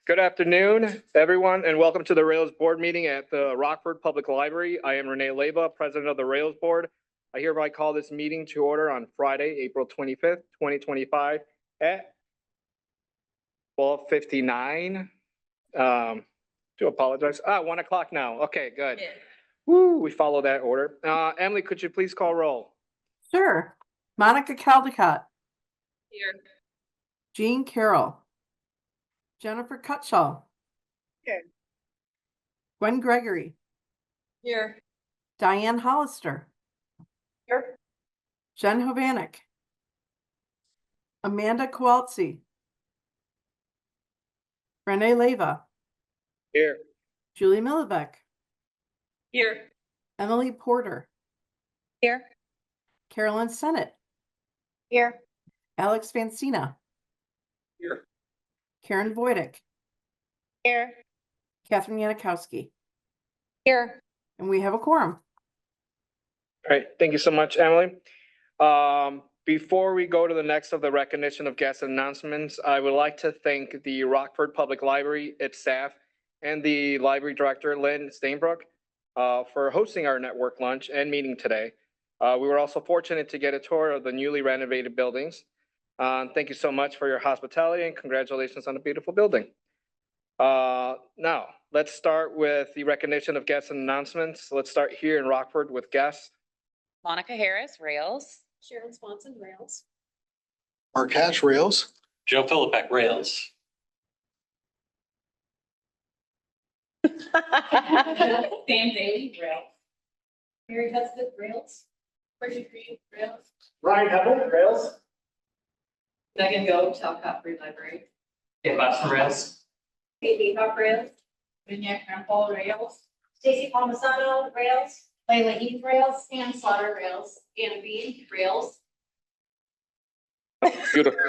Good afternoon, everyone, and welcome to the Rails Board meeting at the Rockford Public Library. I am Renee Leyva, President of the Rails Board. I hereby call this meeting to order on Friday, April 25th, 2025 at 12:59. Do apologize. 1 o'clock now. Okay, good. Yeah. Woo, we follow that order. Emily, could you please call roll? Sure. Monica Caldecott, Here. Jean Carroll, Jennifer Cutshall. Here. Gwen Gregory, Here. Diane Hollister, Here. Jen Hovanek, Amanda Kowalski, Renee Leyva, Here. Julie Millivek, Here. Emily Porter, Here. Carolyn Sennett, Here. Alex Fancina, Here. Karen Voidick, Here. Catherine Yanikowski, Here. and we have a quorum. All right, thank you so much, Emily. Before we go to the next of the recognition of guest announcements, I would like to thank the Rockford Public Library, its staff, and the library director, Lynn Stainbrook, for hosting our network lunch and meeting today. We were also fortunate to get a tour of the newly renovated buildings. Thank you so much for your hospitality and congratulations on a beautiful building. Now, let's start with the recognition of guests and announcements. Let's start here in Rockford with guests. Monica Harris, Rails. Sharon Swanson, Rails. Mark Hatch, Rails. Joe Philippek, Rails. Sam Daly, Rails. Mary Hudspeth, Rails. Richard Green, Rails. Ryan Hubbard, Rails. Megan Go, Talcott Free Library. Dave Boston, Rails. Katie Huff, Rails. Vinaya Crampol, Rails. Stacy Palmisano, Rails. Layla Heath, Rails. Ann Slaughter, Rails. Anna Bean, Rails. Beautiful.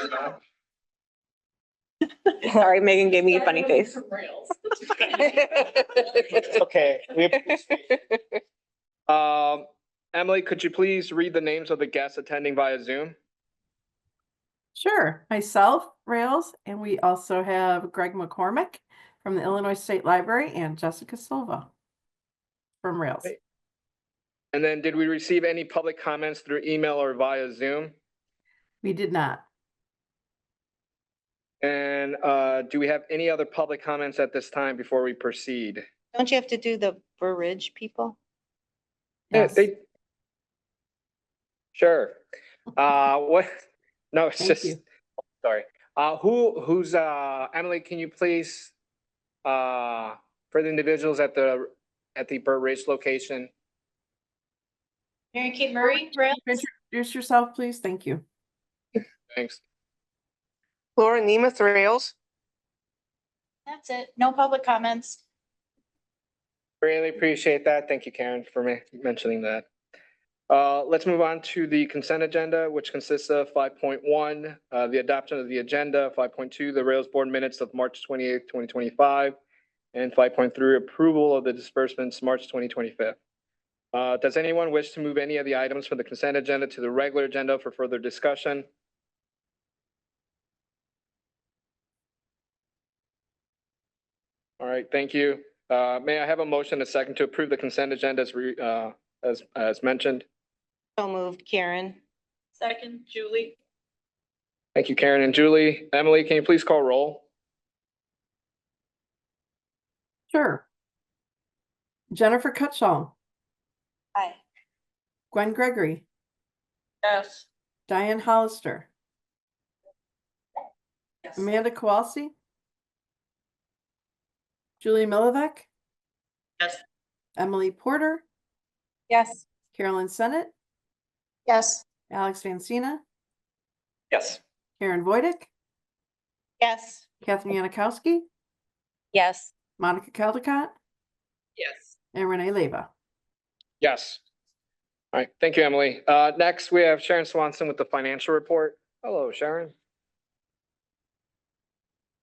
Sorry, Megan gave me a funny face. Rails. It's okay. We appreciate it. Emily, could you please read the names of the guests attending via Zoom? Sure. Myself, Rails, and we also have Greg McCormick from the Illinois State Library and Jessica Silva from Rails. Hey. And then did we receive any public comments through email or via Zoom? We did not. And do we have any other public comments at this time before we proceed? Don't you have to do the Burr Ridge people? Yes. Sure. What? No, it's Thank just, you. sorry. Who's Emily, can you please, for the individuals at the Burr Ridge location? Mary Kate Murray, Rails. Introduce yourself, please. Thank you. Thanks. Laura Nemeth, Rails. That's it. No public comments. Really appreciate that. Thank you, Karen, for mentioning that. Let's move on to the consent agenda, which consists of 5.1, the adoption of the agenda, 5.2, the Rails Board minutes of March 28th, 2025, and 5.3, approval of the disbursements March 2025. Does anyone wish to move any of the items from the consent agenda to the regular agenda for further discussion? All right, thank you. May I have a motion, a second, to approve the consent agenda as mentioned? So moved, Karen. Second, Julie. Thank you, Karen and Julie. Emily, can you please call roll? Sure. Jennifer Cutshall, Aye. Gwen Gregory, Yes. Diane Hollister, Yes. Amanda Kowalski, Julie Millivek, Yes. Emily Porter, Yes. Carolyn Sennett, Yes. Alex Fancina, Yes. Karen Voidick, Yes. Catherine Yanikowski, Yes. Monica Caldecott, Yes. and Renee Leyva. Yes. All right, thank you, Emily. Next, we have Sharon Swanson with the financial report. Hello, Sharon.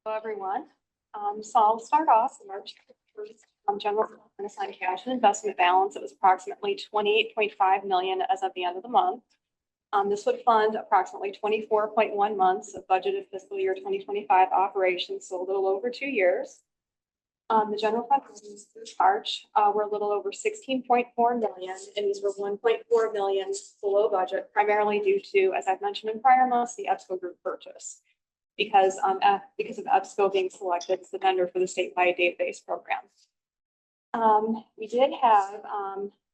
Hello, everyone. So I'll start off March 1st. General unassigned cash and investment balance. It was approximately 28.5 million as of the end of the month. This would fund approximately 24.1 months of budgeted fiscal year 2025 operations, so a little over 2 years. The general fund revenues through March were a little over 16.4 million, and these were 1.4 million below budget, primarily due to, as I've mentioned in prior months, the EBSCO group purchase. Because of EBSCO being selected as the vendor for the statewide database program. We did have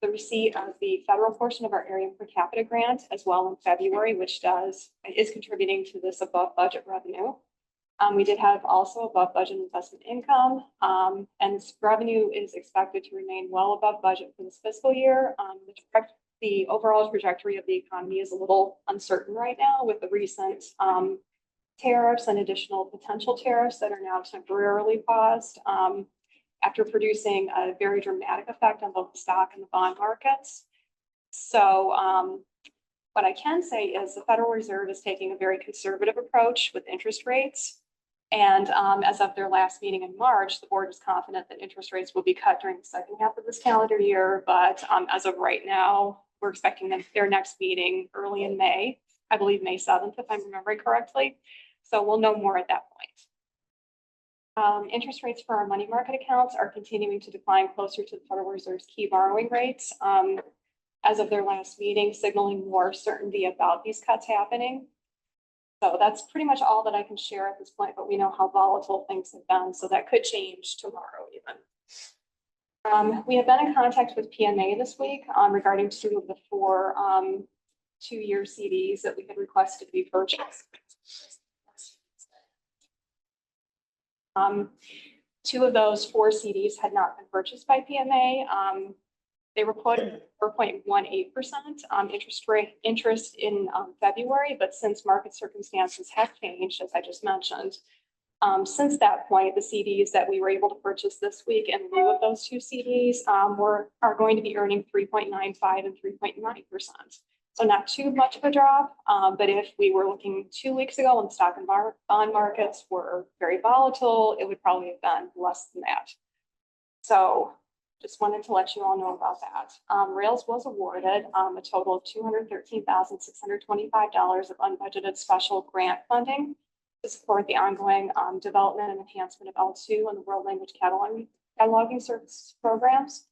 the receipt of the federal portion of our area per capita grant as well in February, which is contributing to this above budget revenue. We did have also above budget investment income, and this revenue is expected to remain well above budget for this fiscal year. The overall trajectory of the economy is a little uncertain right now with the recent tariffs and additional potential tariffs that are now temporarily paused after producing a very dramatic effect on both the stock and the bond markets. So what I can say is the Federal Reserve is taking a very conservative approach with interest rates. And as of their last meeting in March, the board is confident that interest rates will be cut during the second half of this calendar year. But as of right now, we're expecting their next meeting early in May, I believe May 7th, if I'm remembering correctly. So we'll know more at that point. Interest rates for our money market accounts are continuing to decline closer to the Federal Reserve's key borrowing rates. As of their last meeting, signaling more certainty about these cuts happening. So that's pretty much all that I can share at this point, but we know how volatile things have been, so that could change tomorrow even. We have been in contact with PMA this week regarding 2 of the 4 2-year CDs that we had requested to be purchased. 2 of those 4 CDs had not been purchased by PMA. They were quoted at 4.18% interest in February, but since market circumstances have changed, as I just mentioned, since that point, the CDs that we were able to purchase this week in lieu of those 2 CDs are going to be earning 3.95 and 3.9%. So not too much of a drop, but if we were looking 2 weeks ago when the stock and bond markets were very volatile, it would probably have been less than that. So just wanted to let you all know about that. Rails was awarded a total of $213,625 of unbudgeted special grant funding to support the ongoing development and enhancement of L2 and the World Language Cataloging Service programs.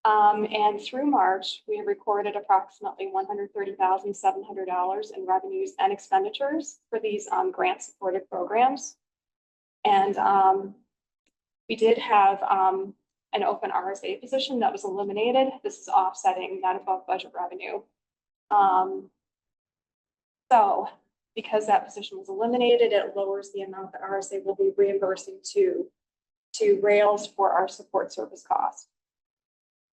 And through March, we have recorded approximately $130,700 in revenues and expenditures for these grant-supported programs. And we did have an open RSA position that was eliminated. This is offsetting that above budget revenue. So because that position was eliminated, it lowers the amount that RSA will be reimbursing to Rails for our support service costs.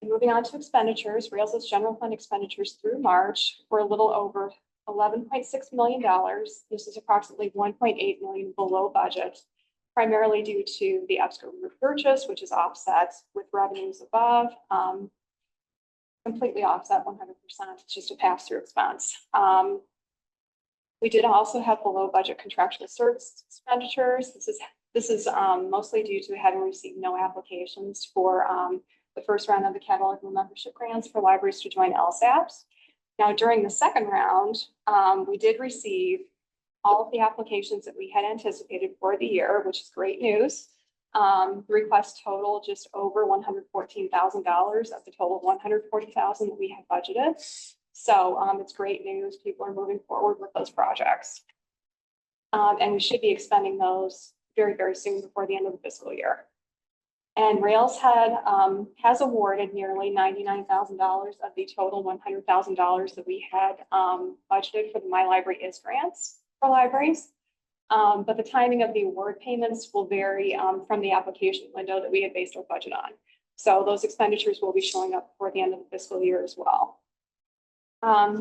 Moving on to expenditures, Rails' general fund expenditures through March were a little over $11.6 million. This is approximately $1.8 million below budget, primarily due to the EBSCO repurchase, which is offset with revenues above, completely offset 100%. It's just a pass-through expense. We did also have below budget contractual service expenditures. This is mostly due to having received no applications for the first round of the catalog membership grants for libraries to join LSAPs. Now, during the second round, we did receive all of the applications that we had anticipated for the year, which is great news. The request total just over $114,000 of the total of $140,000 that we had budgeted. So it's great news. People are moving forward with those projects. And we should be expending those very, very soon before the end of the fiscal year. And Rails has awarded nearly $99,000 of the total $100,000 that we had budgeted for the My Library Is grants for libraries. But the timing of the award payments will vary from the application window that we had based our budget on. So those expenditures will be showing up before the end of the fiscal year as well.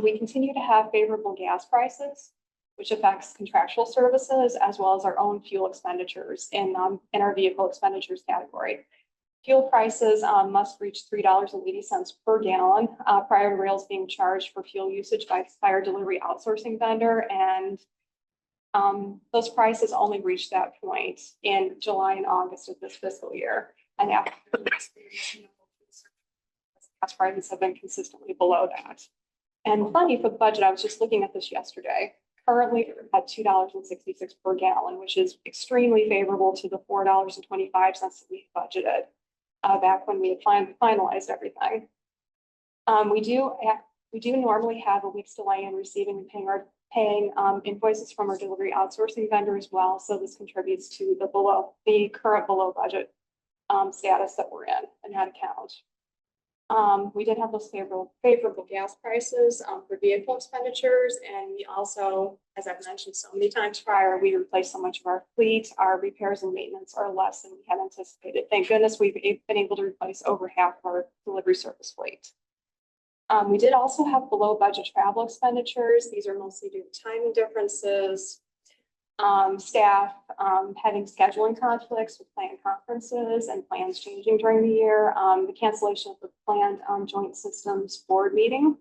We continue to have favorable gas prices, which affects contractual services as well as our own fuel expenditures in our vehicle expenditures category. Fuel prices must reach $3.80 per gallon prior to Rails being charged for fuel usage by our delivery outsourcing vendor. And those prices only reached that point in July and August of this fiscal year. And after gas prices have been consistently below that. And funny for the budget, I was just looking at this yesterday. Currently, we're at $2.66 per gallon, which is extremely favorable to the $4.25 that we budgeted back when we had finalized everything. We do normally have a week's delay in receiving and paying invoices from our delivery outsourcing vendor as well. So this contributes to the current below budget status that we're in that account. We did have those favorable gas prices for vehicle expenditures, and we also, as I've mentioned so many times prior, we replaced so much of our fleet. Our repairs and maintenance are less than we had anticipated. Thank goodness we've been able to replace over half of our delivery service fleet. We did also have below budget travel expenditures. These are mostly due to timing differences, staff having scheduling conflicts with planned conferences and plans changing during the year, the cancellation of the planned joint systems board meeting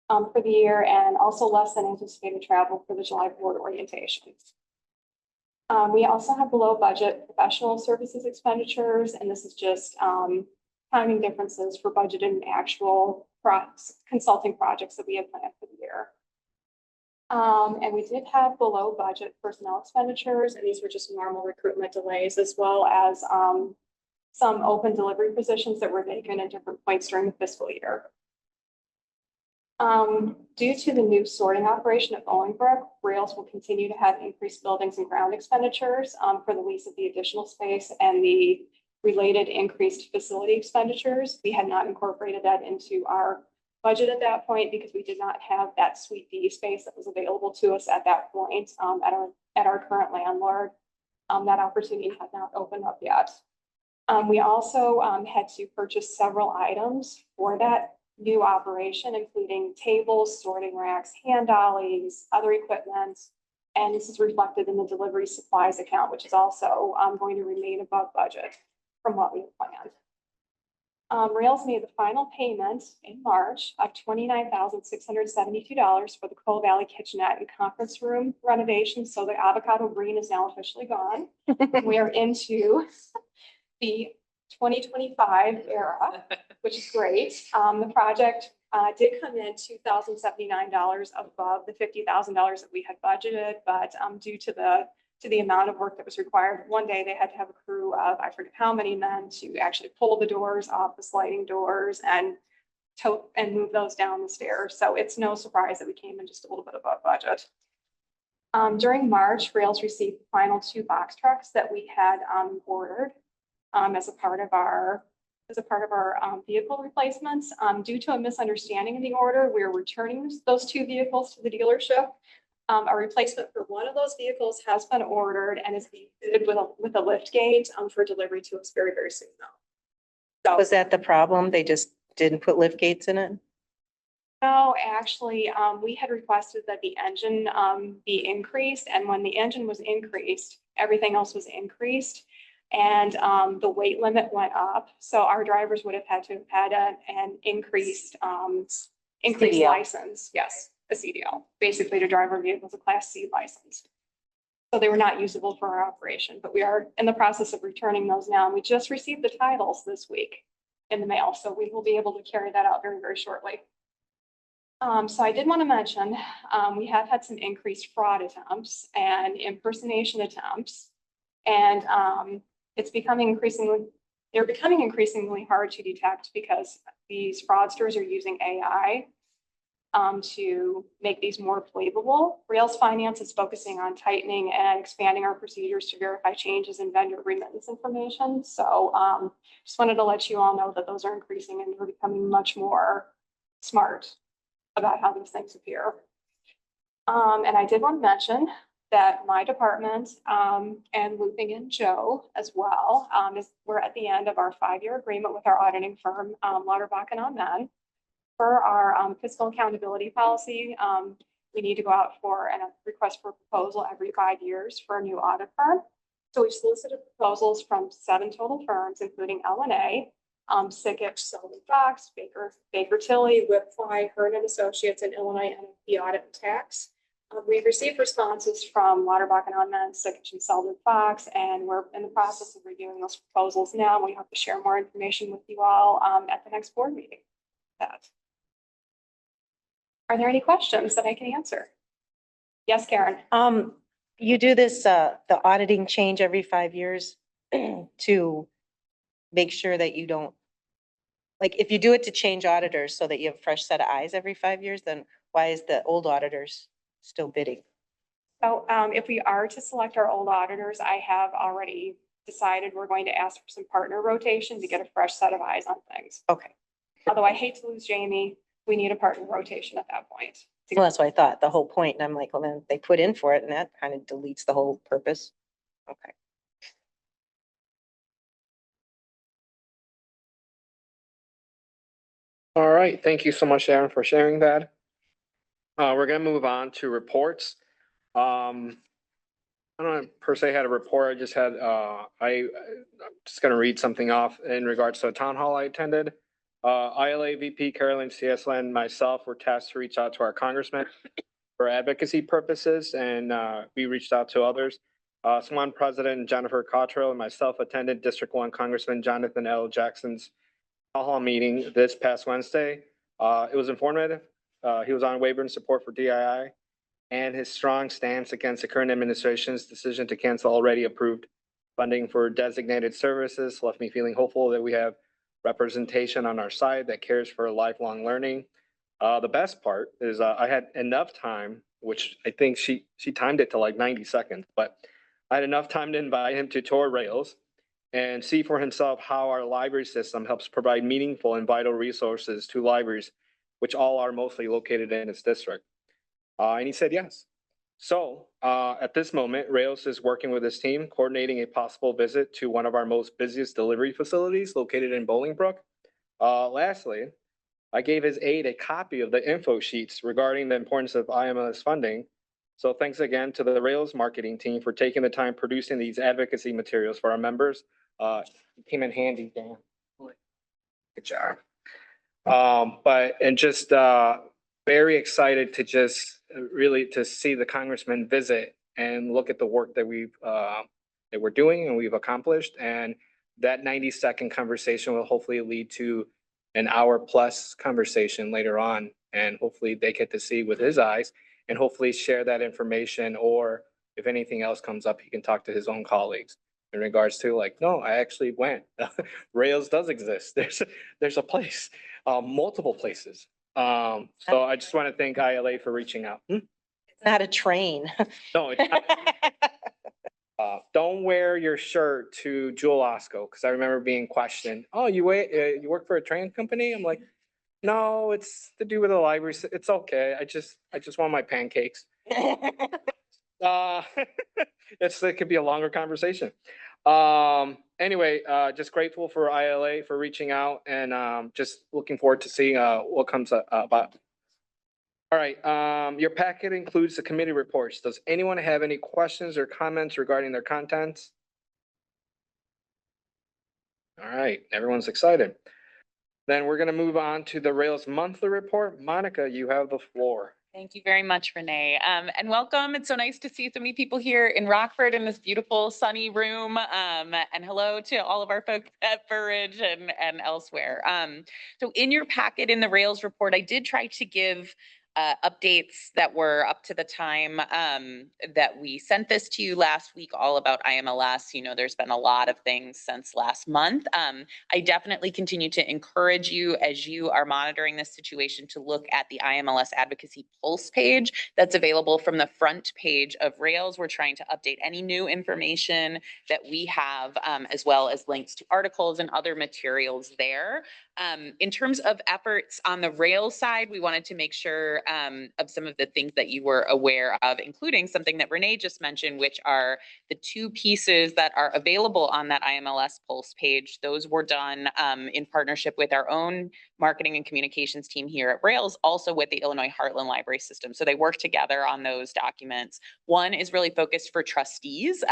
for the year, and also less than anticipated travel for the July board orientations. We also have below budget professional services expenditures, and this is just timing differences for budgeted and actual consulting projects that we had planned for the year. And we did have below budget personnel expenditures, and these were just normal recruitment delays, as well as some open delivery positions that were vacant at different points during the fiscal year. Due to the new sorting operation at Bolingbrook, Rails will continue to have increased buildings and ground expenditures for the lease of the additional space and the related increased facility expenditures. We had not incorporated that into our budget at that point because we did not have that Suite D space that was available to us at that point at our current landlord. That opportunity had not opened up yet. We also had to purchase several items for that new operation, including tables, sorting racks, hand dollies, other equipment. And this is reflected in the delivery supplies account, which is also going to remain above budget from what we had planned. Rails made the final payment in March of $29,672 for the Coal Valley Kitchenette and Conference Room renovation. So the avocado green is now officially gone. We are into the 2025 era, which is great. The project did come in $2,079 above the $50,000 that we had budgeted, but due to the amount of work that was required, one day they had to have a crew of, I forget how many men, to actually pull the doors off the sliding doors and move those down the stairs. So it's no surprise that we came in just a little bit above budget. During March, Rails received the final 2 box trucks that we had ordered as a part of our vehicle replacements. Due to a misunderstanding in the order, we're returning those 2 vehicles to the dealership. A replacement for one of those vehicles has been ordered and is being fitted with a lift gate for delivery to us very, very soon though. So, Was that the problem? They just didn't put lift gates in it? no, actually, we had requested that the engine be increased, and when the engine was increased, everything else was increased. And the weight limit went up. So our drivers would have had to have had an increased CDL. license. Yes, a CDL, basically to drive our vehicles a Class C license. So they were not usable for our operation, but we are in the process of returning those now. And we just received the titles this week in the mail. So we will be able to carry that out very, very shortly. So I did want to mention, we have had some increased fraud attempts and impersonation attempts. And they're becoming increasingly hard to detect because these fraudsters are using AI to make these more believable. Rails Finance is focusing on tightening and expanding our procedures to verify changes in vendor remittance information. So just wanted to let you all know that those are increasing and we're becoming much more smart about how these things appear. And I did want to mention that my department and looping in Joe as well, we're at the end of our 5-year agreement with our auditing firm, Lauterbach and Amen. For our fiscal accountability policy, we need to go out for a request for proposal every 5 years for a new audit firm. So we've solicited proposals from 7 total firms, including L&A, Sickich, Sullivan Fox, Baker Tilly, Whipfly, Hearn and Associates, and Illinois NFP Audit and Tax. We've received responses from Lauterbach and Amen, Sickich, and Sullivan Fox, and we're in the process of reviewing those proposals now. We hope to share more information with you all at the next board meeting. That. Are there any questions that I can answer? Yes, Karen? You do this, the auditing change every 5 years to make sure that you don't, like, if you do it to change auditors so that you have a fresh set of eyes every 5 years, then why is the old auditors still bidding? So, if we are to select our old auditors, I have already decided we're going to ask for some partner rotation to get a fresh set of eyes on things. Okay, Although I hate to lose Jamie, we need a partner rotation at that point. well, that's what I thought, the whole point, and I'm like, well, then they put in for it, and that kind of deletes the whole purpose. Okay. All right, thank you so much, Sharon, for sharing that. We're gonna move on to reports. I don't per se had a report, I just had, I'm just gonna read something off in regards to a town hall I attended. ILA VP Carolyn Ciesla and myself were tasked to reach out to our congressman for advocacy purposes, and we reached out to others. Swan President Jennifer Cottrell and myself attended District 1 Congressman Jonathan L. Jackson's town hall meeting this past Wednesday. It was informative. He was on waiver and support for DII, and his strong stance against the current administration's decision to cancel already approved funding for designated services left me feeling hopeful that we have representation on our side that cares for lifelong learning. The best part is I had enough time, which I think she timed it to like 90 seconds, but I had enough time to invite him to tour Rails and see for himself how our library system helps provide meaningful and vital resources to libraries, which all are mostly located in his district. And he said yes. So at this moment, Rails is working with his team, coordinating a possible visit to one of our most busiest delivery facilities located in Bolingbrook. Lastly, I gave his aide a copy of the info sheets regarding the importance of IMLS funding. So thanks again to the Rails marketing team for taking the time producing these advocacy materials for our members. It came in handy, Dan. Good job. Just very excited to just really to see the congressman visit and look at the work that we're doing and we've accomplished. And that 90-second conversation will hopefully lead to an hour plus conversation later on. And hopefully they get to see with his eyes and hopefully share that information, or if anything else comes up, he can talk to his own colleagues in regards to like, no, I actually went. Rails does exist. There's a place, multiple places. So I just want to thank ILA for reaching out. It's not a train. No, it's not. Don't wear your shirt to Jewel Osco, because I remember being questioned. Oh, you work for a train company? I'm like, no, it's to do with the library. It's okay. I just want my pancakes. It could be a longer conversation. Anyway, just grateful for ILA for reaching out, and just looking forward to seeing what comes about. All right, your packet includes the committee reports. Does anyone have any questions or comments regarding their contents? All right, everyone's excited. Then we're gonna move on to the Rails monthly report. Monica, you have the floor. Thank you very much, Renee. And welcome. It's so nice to see so many people here in Rockford in this beautiful sunny room. And hello to all of our folks at Burridge and elsewhere. So in your packet in the Rails report, I did try to give updates that were up to the time that we sent this to you last week, all about IMLS. You know, there's been a lot of things since last month. I definitely continue to encourage you as you are monitoring this situation to look at the IMLS Advocacy Pulse page that's available from the front page of Rails. We're trying to update any new information that we have, as well as links to articles and other materials there. In terms of efforts on the Rails side, we wanted to make sure of some of the things that you were aware of, including something that Renee just mentioned, which are the 2 pieces that are available on that IMLS Pulse page. Those were done in partnership with our own marketing and communications team here at Rails, also with the Illinois Heartland Library System. So they work together on those documents. One is really focused for trustees.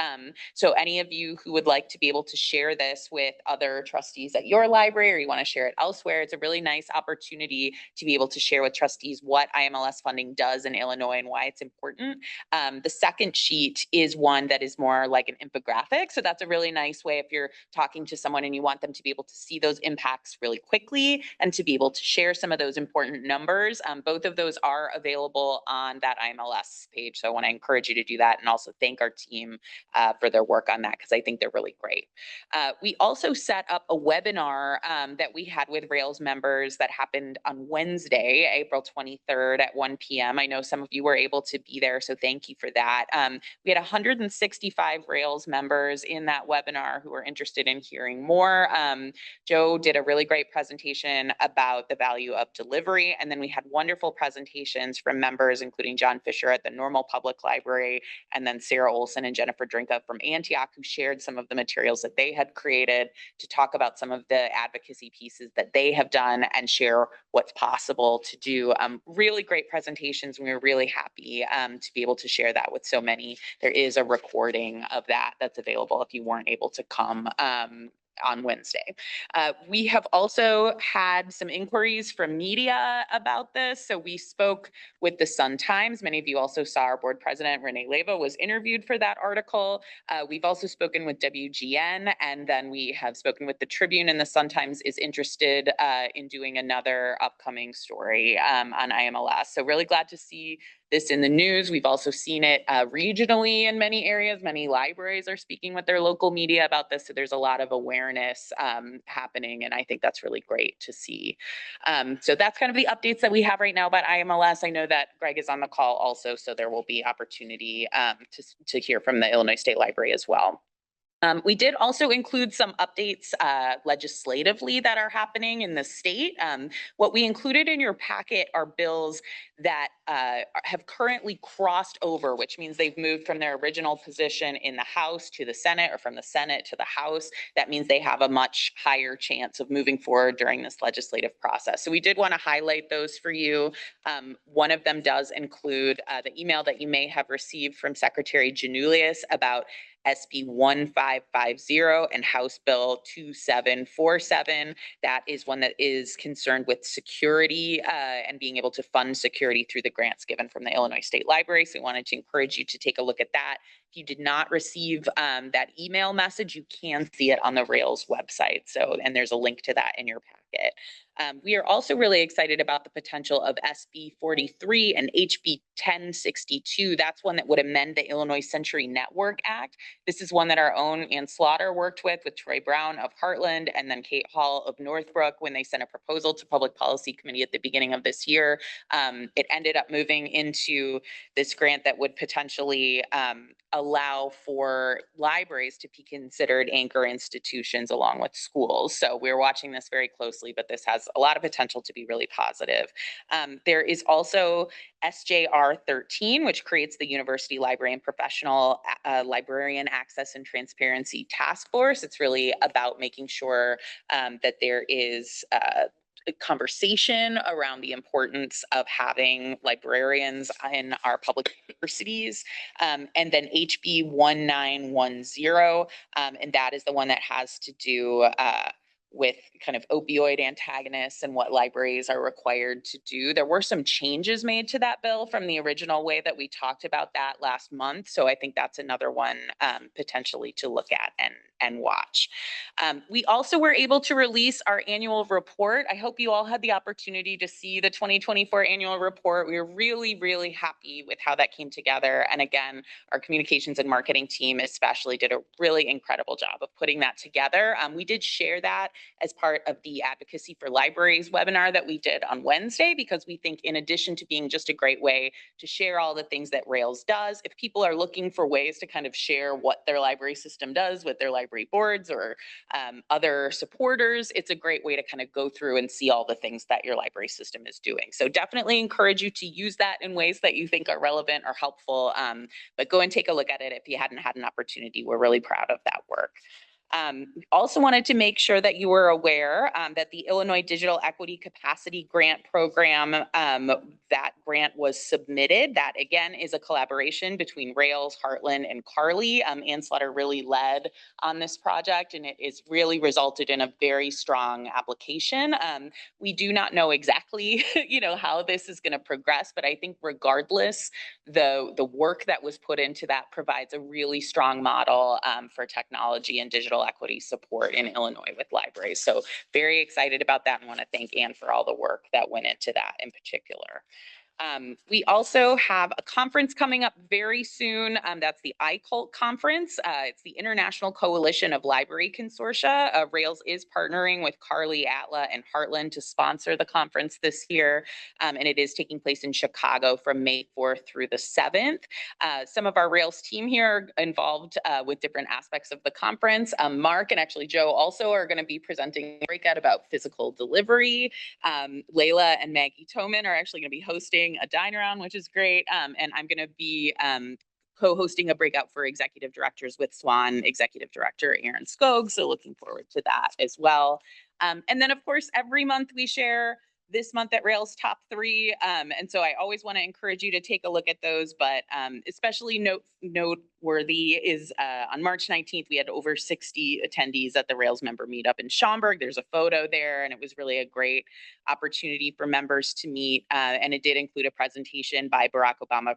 So any of you who would like to be able to share this with other trustees at your library, or you want to share it elsewhere, it's a really nice opportunity to be able to share with trustees what IMLS funding does in Illinois and why it's important. The second sheet is one that is more like an infographic. So that's a really nice way if you're talking to someone and you want them to be able to see those impacts really quickly and to be able to share some of those important numbers. Both of those are available on that IMLS page. So I want to encourage you to do that and also thank our team for their work on that because I think they're really great. We also set up a webinar that we had with Rails members that happened on Wednesday, April 23rd at 1 p.m. I know some of you were able to be there, so thank you for that. We had 165 Rails members in that webinar who were interested in hearing more. Joe did a really great presentation about the value of delivery, and then we had wonderful presentations from members, including John Fisher at the Normal Public Library, and then Sarah Olson and Jennifer Drinka from Antioch, who shared some of the materials that they had created to talk about some of the advocacy pieces that they have done and share what's possible to do. Really great presentations. We were really happy to be able to share that with so many. There is a recording of that that's available if you weren't able to come on Wednesday. We have also had some inquiries from media about this. So we spoke with the Sun-Times. Many of you also saw our board president, Renee Leva, was interviewed for that article. We've also spoken with WGN, and then we have spoken with the Tribune, and the Sun-Times is interested in doing another upcoming story on IMLS. So really glad to see this in the news. We've also seen it regionally in many areas. Many libraries are speaking with their local media about this. So there's a lot of awareness happening. And I think that's really great to see. So that's kind of the updates that we have right now about IMLS. I know that Greg is on the call also, so there will be opportunity to hear from the Illinois State Library as well. We did also include some updates legislatively that are happening in the state. What we included in your packet are bills that have currently crossed over, which means they've moved from their original position in the House to the Senate or from the Senate to the House. That means they have a much higher chance of moving forward during this legislative process. So we did want to highlight those for you. One of them does include the email that you may have received from Secretary Janulius about SB 1550 and House Bill 2747. That is one that is concerned with security and being able to fund security through the grants given from the Illinois State Library. So we wanted to encourage you to take a look at that. If you did not receive that email message, you can see it on the Rails website. So, and there's a link to that in your packet. We are also really excited about the potential of SB 43 and HB 1062. That's one that would amend the Illinois Century Network Act. This is one that our own Ann Slaughter worked with Troy Brown of Heartland and then Kate Hall of Northbrook when they sent a proposal to Public Policy Committee at the beginning of this year. It ended up moving into this grant that would potentially allow for libraries to be considered anchor institutions along with schools. So we're watching this very closely, but this has a lot of potential to be really positive. There is also SJR 13, which creates the University Library and Professional Librarian Access and Transparency Task Force. It's really about making sure that there is a conversation around the importance of having librarians in our public universities. And then HB 1910, and that is the one that has to do with kind of opioid antagonists and what libraries are required to do. There were some changes made to that bill from the original way that we talked about that last month. So I think that's another one potentially to look at and watch. We also were able to release our annual report. I hope you all had the opportunity to see the 2024 annual report. We were really, really happy with how that came together. And again, our communications and marketing team especially did a really incredible job of putting that together. We did share that as part of the Advocacy for Libraries webinar that we did on Wednesday, because we think in addition to being just a great way to share all the things that Rails does, if people are looking for ways to kind of share what their library system does with their library boards or other supporters, it's a great way to kind of go through and see all the things that your library system is doing. So definitely encourage you to use that in ways that you think are relevant or helpful, but go and take a look at it if you hadn't had an opportunity. We're really proud of that work. Also wanted to make sure that you were aware that the Illinois Digital Equity Capacity Grant Program, that grant was submitted. That again is a collaboration between Rails, Heartland, and Carly. Ann Slaughter really led on this project, and it is really resulted in a very strong application. We do not know exactly, how this is going to progress, but I think regardless, the work that was put into that provides a really strong model for technology and digital equity support in Illinois with libraries. So very excited about that and want to thank Anne for all the work that went into that in particular. We also have a conference coming up very soon. That's the iCult conference. It's the International Coalition of Library Consortia. Rails is partnering with Carly, Atla, and Heartland to sponsor the conference this year. And it is taking place in Chicago from May 4th through the 7th. Some of our Rails team here are involved with different aspects of the conference. Mark and actually Joe also are going to be presenting a breakout about physical delivery. Layla and Maggie Toman are actually going to be hosting a dine around, which is great. And I'm going to be co-hosting a breakout for executive directors with SWAN Executive Director Aaron Skog. So looking forward to that as well. And then of course, every month we share this month at Rails top 3. And so I always want to encourage you to take a look at those, but especially noteworthy is on March 19th, we had over 60 attendees at the Rails member meetup in Schaumburg. There's a photo there, and it was really a great opportunity for members to meet. And it did include a presentation by Barack Obama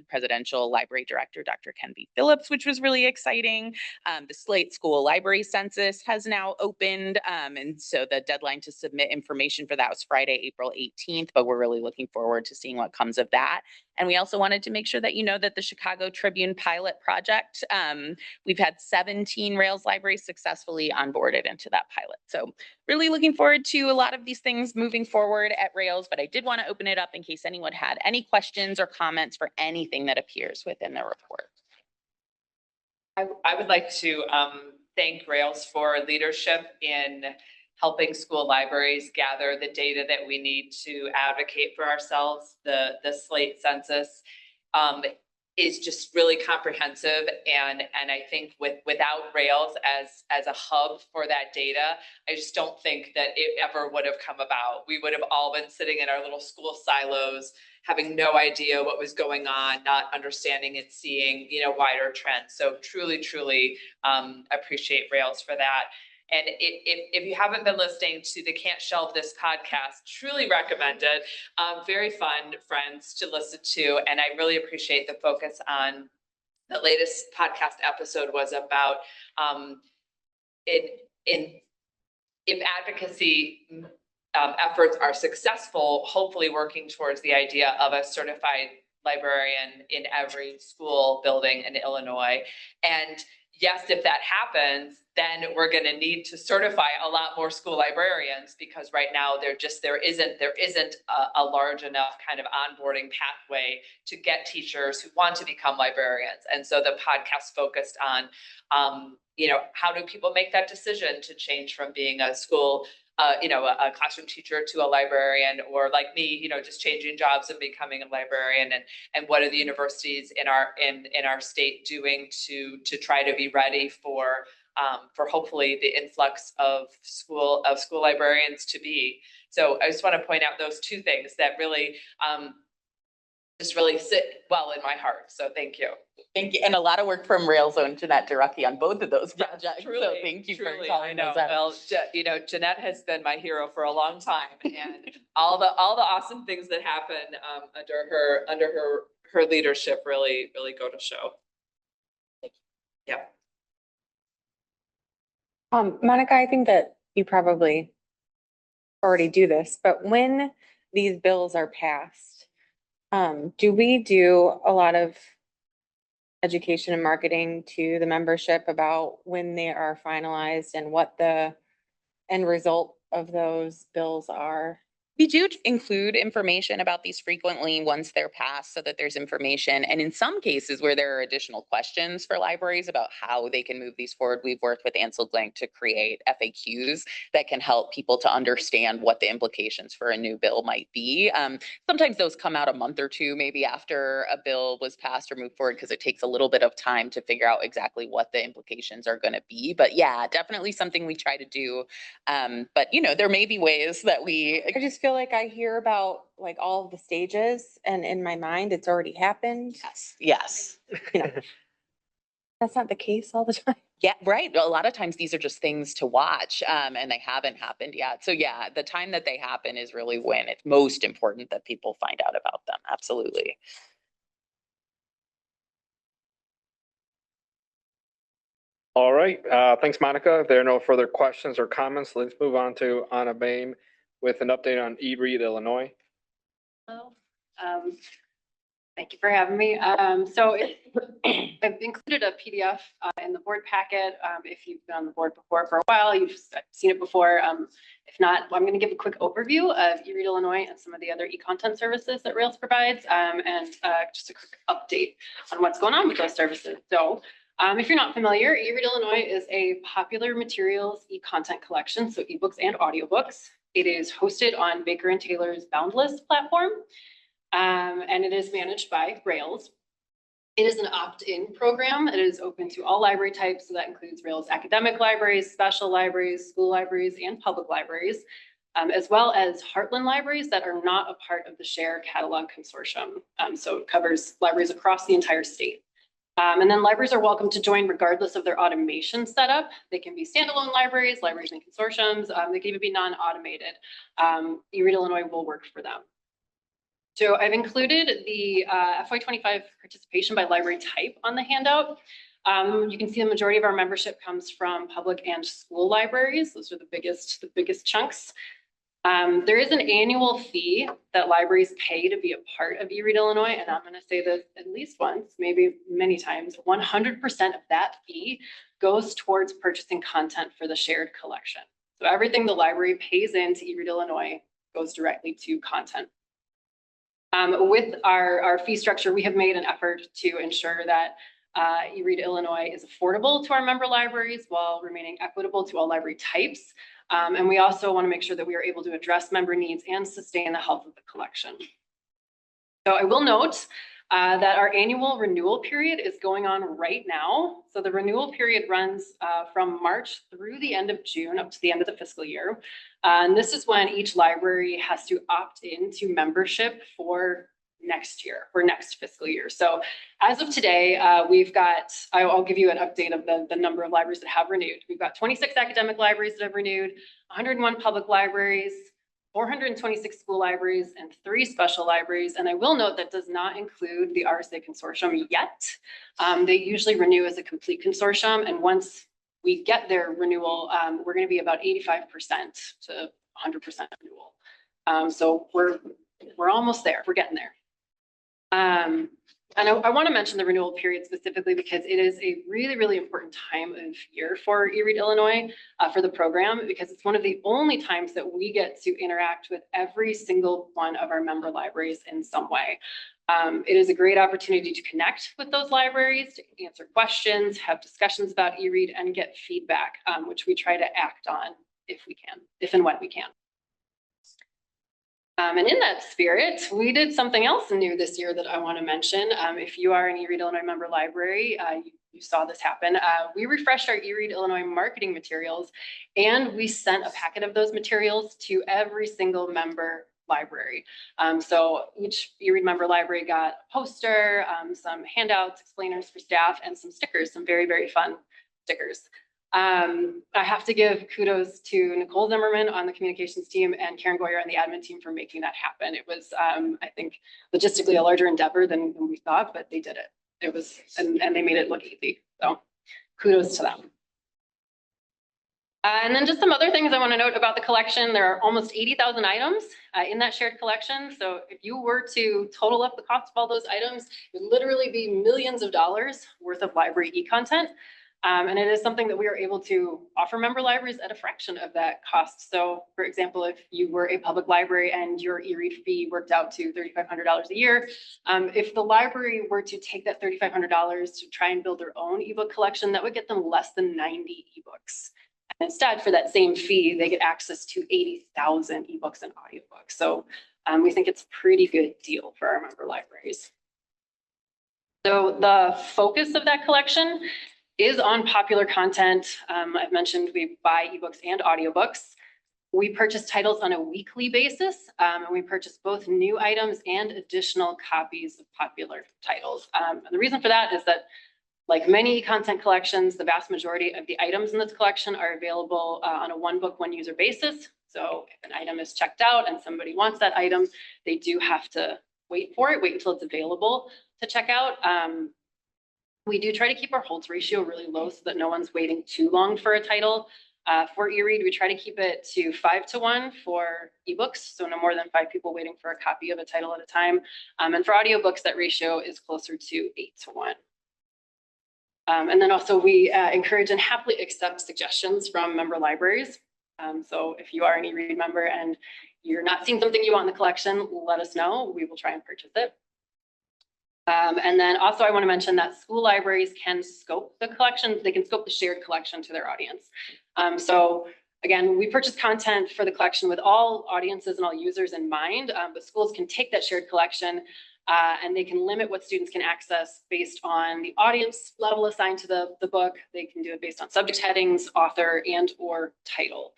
Presidential Library Director, Dr. Ken B. Phillips, which was really exciting. The Slate School Library Census has now opened. And so the deadline to submit information for that was Friday, April 18th, but we're really looking forward to seeing what comes of that. And we also wanted to make sure that you know that the Chicago Tribune pilot project, we've had 17 Rails libraries successfully onboarded into that pilot. So really looking forward to a lot of these things moving forward at Rails, but I did want to open it up in case anyone had any questions or comments for anything that appears within the report. I would like to thank Rails for leadership in helping school libraries gather the data that we need to advocate for ourselves. The Slate census is just really comprehensive, and I think without Rails as a hub for that data, I just don't think that it ever would have come about. We would have all been sitting in our little school silos, having no idea what was going on, not understanding and seeing, wider trends. So truly appreciate Rails for that. And if you haven't been listening to the Can't Shelve This podcast, truly recommend it. Very fun, friends, to listen to. And I really appreciate the focus on the latest podcast episode was about if advocacy efforts are successful, hopefully working towards the idea of a certified librarian in every school building in Illinois. And yes, if that happens, then we're going to need to certify a lot more school librarians, because right now there isn't a large enough kind of onboarding pathway to get teachers who want to become librarians. And so the podcast focused on, how do people make that decision to change from being a school, a classroom teacher to a librarian, or like me, just changing jobs and becoming a librarian, and what are the universities in our state doing to try to be ready for hopefully the influx of school librarians to be. So I just want to point out those two things that really just really sit well in my heart. So thank you. Thank you. And a lot of work from Rails and Jeanette Durecki on both of those projects. So Truly, thank you truly, for calling those out. Well, Jeanette has been my hero for a long time, and all the awesome things that happen under her leadership really go to show. Yeah. Monica, I think that you probably already do this, but when these bills are passed, do we do a lot of education and marketing to the membership about when they are finalized and what the end result of those bills are? We do include information about these frequently once they're passed so that there's information. And in some cases where there are additional questions for libraries about how they can move these forward, we've worked with Ansel Glenk to create FAQs that can help people to understand what the implications for a new bill might be. Sometimes those come out a month or two, maybe after a bill was passed or moved forward, because it takes a little bit of time to figure out exactly what the implications are going to be. But yeah, definitely something we try to do. But you know, there may be ways that I just feel like I hear about like all of the stages and in my mind, it's already happened. Yes. That's not the case all the time. Yeah, right. A lot of times these are just things to watch, and they haven't happened yet. So yeah, the time that they happen is really when it's most important that people find out about them. Absolutely. All right, thanks, Monica. There are no further questions or comments. Let's move on to Anna Bain with an update on eRead Illinois. Hello. Thank you for having me. I've included a PDF in the board packet. If you've been on the board before for a while, you've seen it before. If not, I'm going to give a quick overview of eRead Illinois and some of the other e-content services that Rails provides, and just a quick update on what's going on with those services. So if you're not familiar, eRead Illinois is a popular materials e-content collection, so ebooks and audiobooks. It is hosted on Baker and Taylor's Boundless platform, and it is managed by Rails. It is an opt-in program. It is open to all library types, so that includes Rails academic libraries, special libraries, school libraries, and public libraries, as well as Heartland libraries that are not a part of the Share Catalog Consortium. So it covers libraries across the entire state. And then libraries are welcome to join regardless of their automation setup. They can be standalone libraries, libraries and consortiums. They can even be non-automated. eRead Illinois will work for them. So I've included the FY25 participation by library type on the handout. You can see the majority of our membership comes from public and school libraries. Those are the biggest chunks. There is an annual fee that libraries pay to be a part of eRead Illinois, and I'm going to say this at least once, maybe many times. 100% of that fee goes towards purchasing content for the shared collection. So everything the library pays into eRead Illinois goes directly to content. With our fee structure, we have made an effort to ensure that eRead Illinois is affordable to our member libraries while remaining equitable to all library types. And we also want to make sure that we are able to address member needs and sustain the health of the collection. So I will note that our annual renewal period is going on right now. So the renewal period runs from March through the end of June up to the end of the fiscal year. And this is when each library has to opt into membership for next year, for next fiscal year. So as of today, we've got, I'll give you an update of the number of libraries that have renewed. We've got 26 academic libraries that have renewed, 101 public libraries, 426 school libraries, and 3 special libraries. And I will note that does not include the RSA consortium yet. They usually renew as a complete consortium. And once we get their renewal, we're going to be about 85% to 100% renewal. So we're almost there. We're getting there. And I want to mention the renewal period specifically because it is a really, really important time of year for eRead Illinois for the program, because it's one of the only times that we get to interact with every single one of our member libraries in some way. It is a great opportunity to connect with those libraries, to answer questions, have discussions about eRead, and get feedback, which we try to act on if we can, if and when we can. And in that spirit, we did something else new this year that I want to mention. If you are an eRead Illinois member library, you saw this happen. We refreshed our eRead Illinois marketing materials, and we sent a packet of those materials to every single member library. So each eRead member library got a poster, some handouts, explainers for staff, and some stickers, some very, very fun stickers. I have to give kudos to Nicole Zimmerman on the communications team and Karen Goyer on the admin team for making that happen. It was, I think, logistically a larger endeavor than we thought, but they did it. It was, and they made it look easy. So kudos to them. And then just some other things I want to note about the collection. There are almost 80,000 items in that shared collection. So if you were to total up the cost of all those items, it would literally be millions of dollars worth of library e-content. And it is something that we are able to offer member libraries at a fraction of that cost. So for example, if you were a public library and your e-read fee worked out to $3,500 a year, if the library were to take that $3,500 to try and build their own ebook collection, that would get them less than 90 ebooks. And instead, for that same fee, they get access to 80,000 ebooks and audiobooks. So we think it's a pretty good deal for our member libraries. So the focus of that collection is on popular content. I've mentioned we buy ebooks and audiobooks. We purchase titles on a weekly basis, and we purchase both new items and additional copies of popular titles. And the reason for that is that, like many content collections, the vast majority of the items in this collection are available on a one book, one user basis. So if an item is checked out and somebody wants that item, they do have to wait for it, wait until it's available to check out. We do try to keep our holds ratio really low so that no one's waiting too long for a title. For e-read, we try to keep it to 5-to-1 for ebooks, so no more than 5 people waiting for a copy of a title at a time. And for audiobooks, that ratio is closer to 8-to-1. And then also we encourage and happily accept suggestions from member libraries. So if you are an e-read member and you're not seeing something you want in the collection, let us know. We will try and purchase it. And then also I want to mention that school libraries can scope the collection. They can scope the shared collection to their audience. So again, we purchase content for the collection with all audiences and all users in mind, but schools can take that shared collection and they can limit what students can access based on the audience level assigned to the book. They can do it based on subject headings, author, and or title.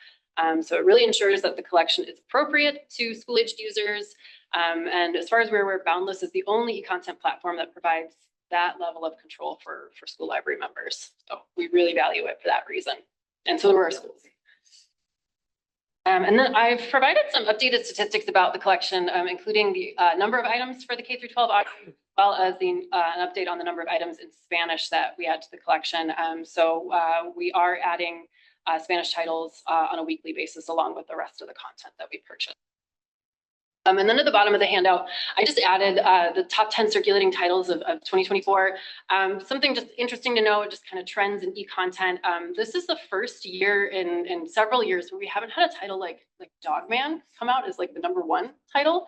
So it really ensures that the collection is appropriate to school-aged users. And as far as we're aware, Boundless is the only e-content platform that provides that level of control for school library members. So we really value it for that reason. And so do our schools. And then I've provided some updated statistics about the collection, including the number of items for the K-12 audience, as well as an update on the number of items in Spanish that we add to the collection. So we are adding Spanish titles on a weekly basis along with the rest of the content that we purchase. And then at the bottom of the handout, I just added the top 10 circulating titles of 2024. Something just interesting to know, just kind of trends in e-content. This is the first year in several years where we haven't had a title like Dog Man come out as like the #1 title.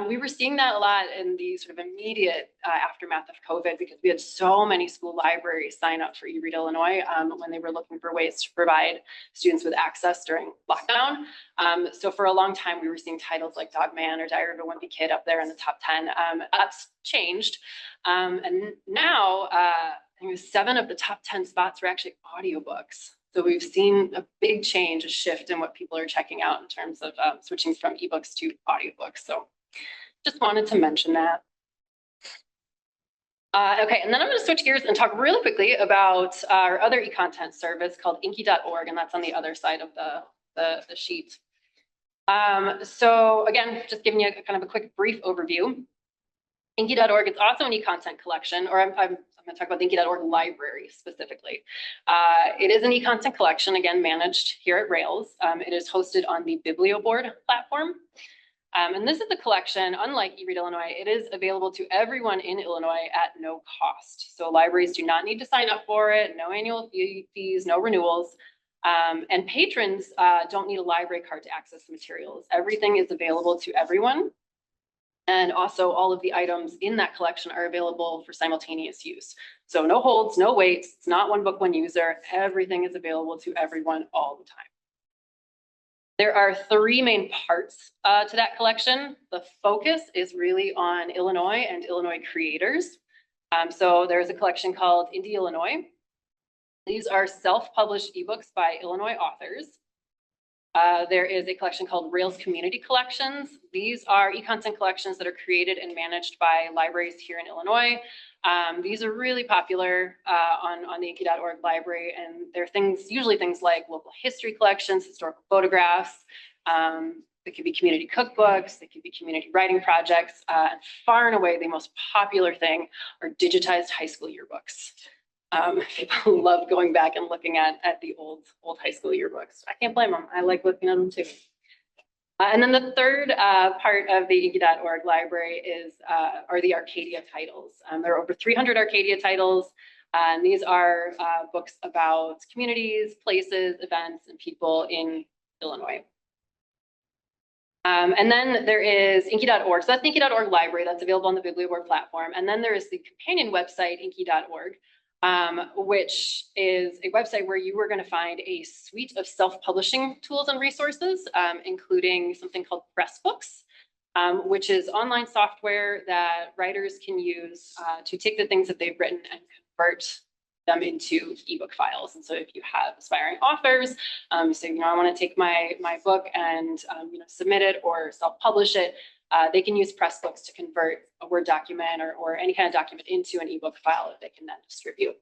We were seeing that a lot in the sort of immediate aftermath of COVID because we had so many school libraries sign up for eRead Illinois when they were looking for ways to provide students with access during lockdown. So for a long time, we were seeing titles like Dog Man or Diary of a Wimpy Kid up there in the top 10. That's changed. And now I think 7 of the top 10 spots were actually audiobooks. So we've seen a big change, a shift in what people are checking out in terms of switching from ebooks to audiobooks. So just wanted to mention that. Okay, and then I'm going to switch gears and talk really quickly about our other e-content service called Inky.org, and that's on the other side of the sheet. So again, just giving you kind of a quick brief overview. Inky.org is also an e-content collection, or I'm going to talk about the Inky.org library specifically. It is an e-content collection, again, managed here at Rails. It is hosted on the BiblioBoard platform. And this is a collection, unlike eRead Illinois, it is available to everyone in Illinois at no cost. So libraries do not need to sign up for it, no annual fees, no renewals. And patrons don't need a library card to access the materials. Everything is available to everyone. And also all of the items in that collection are available for simultaneous use. So no holds, no waits, it's not one book, one user. Everything is available to everyone all the time. There are 3 main parts to that collection. The focus is really on Illinois and Illinois creators. So there's a collection called Indie Illinois. These are self-published ebooks by Illinois authors. There is a collection called Rails Community Collections. These are e-content collections that are created and managed by libraries here in Illinois. These are really popular on the Inky.org library, and they're usually things like local history collections, historical photographs. They could be community cookbooks, they could be community writing projects, and far and away the most popular thing are digitized high school yearbooks. People love going back and looking at the old high school yearbooks. I can't blame them. I like looking at them too. And then the third part of the Inky.org library are the Arcadia titles. There are over 300 Arcadia titles. And these are books about communities, places, events, and people in Illinois. And then there is Inky.org. So that's the Inky.org library that's available on the BiblioBoard platform. And then there is the companion website, Inky.org, which is a website where you are going to find a suite of self-publishing tools and resources, including something called Pressbooks, which is online software that writers can use to take the things that they've written and convert them into ebook files. And so if you have aspiring authors, say, I want to take my book and submit it or self-publish it, they can use Pressbooks to convert a Word document or any kind of document into an ebook file that they can then distribute.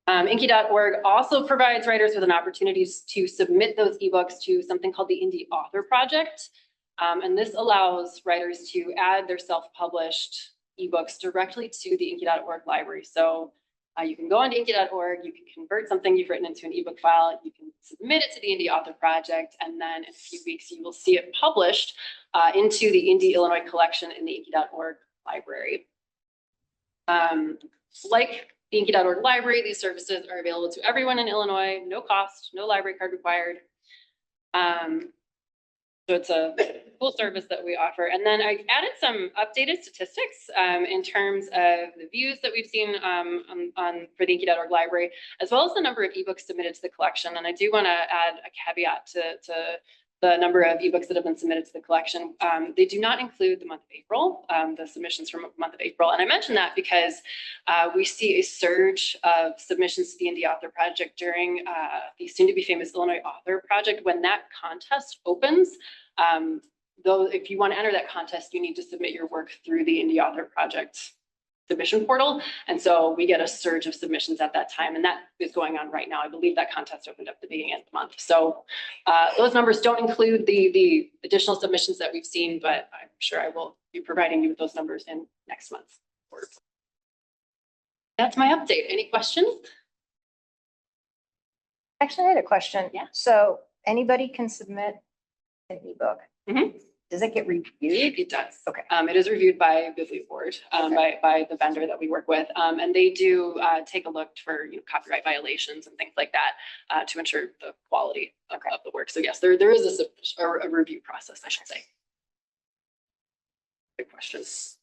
Inky.org also provides writers with an opportunity to submit those ebooks to something called the Indie Author Project. And this allows writers to add their self-published ebooks directly to the Inky.org library. So you can go onto Inky.org, you can convert something you've written into an ebook file, you can submit it to the Indie Author Project, and then in a few weeks you will see it published into the Indie Illinois collection in the Inky.org library. Like the Inky.org library, these services are available to everyone in Illinois, no cost, no library card required. So it's a cool service that we offer. And then I added some updated statistics in terms of the views that we've seen for the Inky.org library, as well as the number of ebooks submitted to the collection. And I do want to add a caveat to the number of ebooks that have been submitted to the collection. They do not include the month of April, the submissions from the month of April. And I mention that because we see a surge of submissions to the Indie Author Project during the soon-to-be famous Illinois Author Project. When that contest opens, though, if you want to enter that contest, you need to submit your work through the Indie Author Project submission portal. And so we get a surge of submissions at that time. And that is going on right now. I believe that contest opened up at the beginning of the month. So those numbers don't include the additional submissions that we've seen, but I'm sure I will be providing you with those numbers in next month's report. That's my update. Any questions? Actually, I had a question. Yeah. So anybody can submit an ebook. Mhm. Does it get reviewed? It does. Okay. It is reviewed by BiblioBoard, by the vendor that we work with. And they do take a look for copyright violations and things like that to ensure the quality of the work. So yes, there is a review process, I should say. Good questions.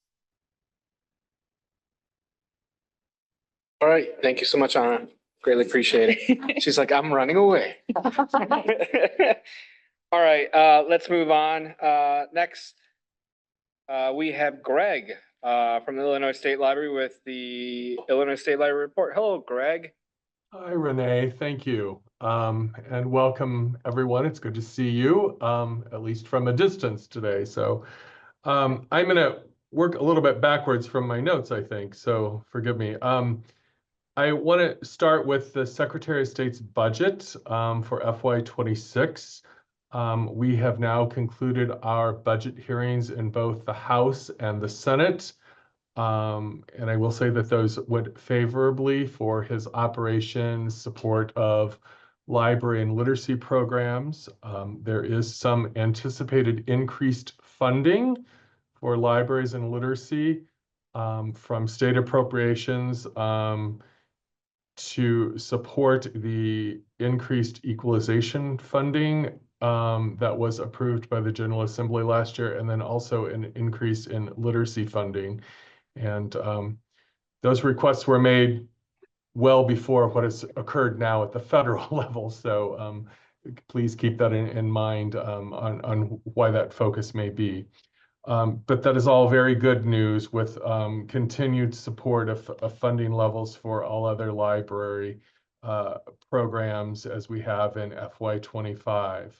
All right, thank you so much, Anna. Greatly appreciate it. She's like, I'm running away. All right, let's move on. Next, we have Greg from the Illinois State Library with the Illinois State Library Report. Hello, Greg. Hi, Renee. Thank you. And welcome, everyone. It's good to see you, at least from a distance today. So I'm going to work a little bit backwards from my notes, I think. So forgive me. I want to start with the Secretary of State's budget for FY26. We have now concluded our budget hearings in both the House and the Senate. And I will say that those went favorably for his operations, support of library and literacy programs. There is some anticipated increased funding for libraries and literacy from state appropriations to support the increased equalization funding that was approved by the General Assembly last year, and then also an increase in literacy funding. And those requests were made well before what has occurred now at the federal level. So please keep that in mind on why that focus may be. But that is all very good news with continued support of funding levels for all other library programs as we have in FY25.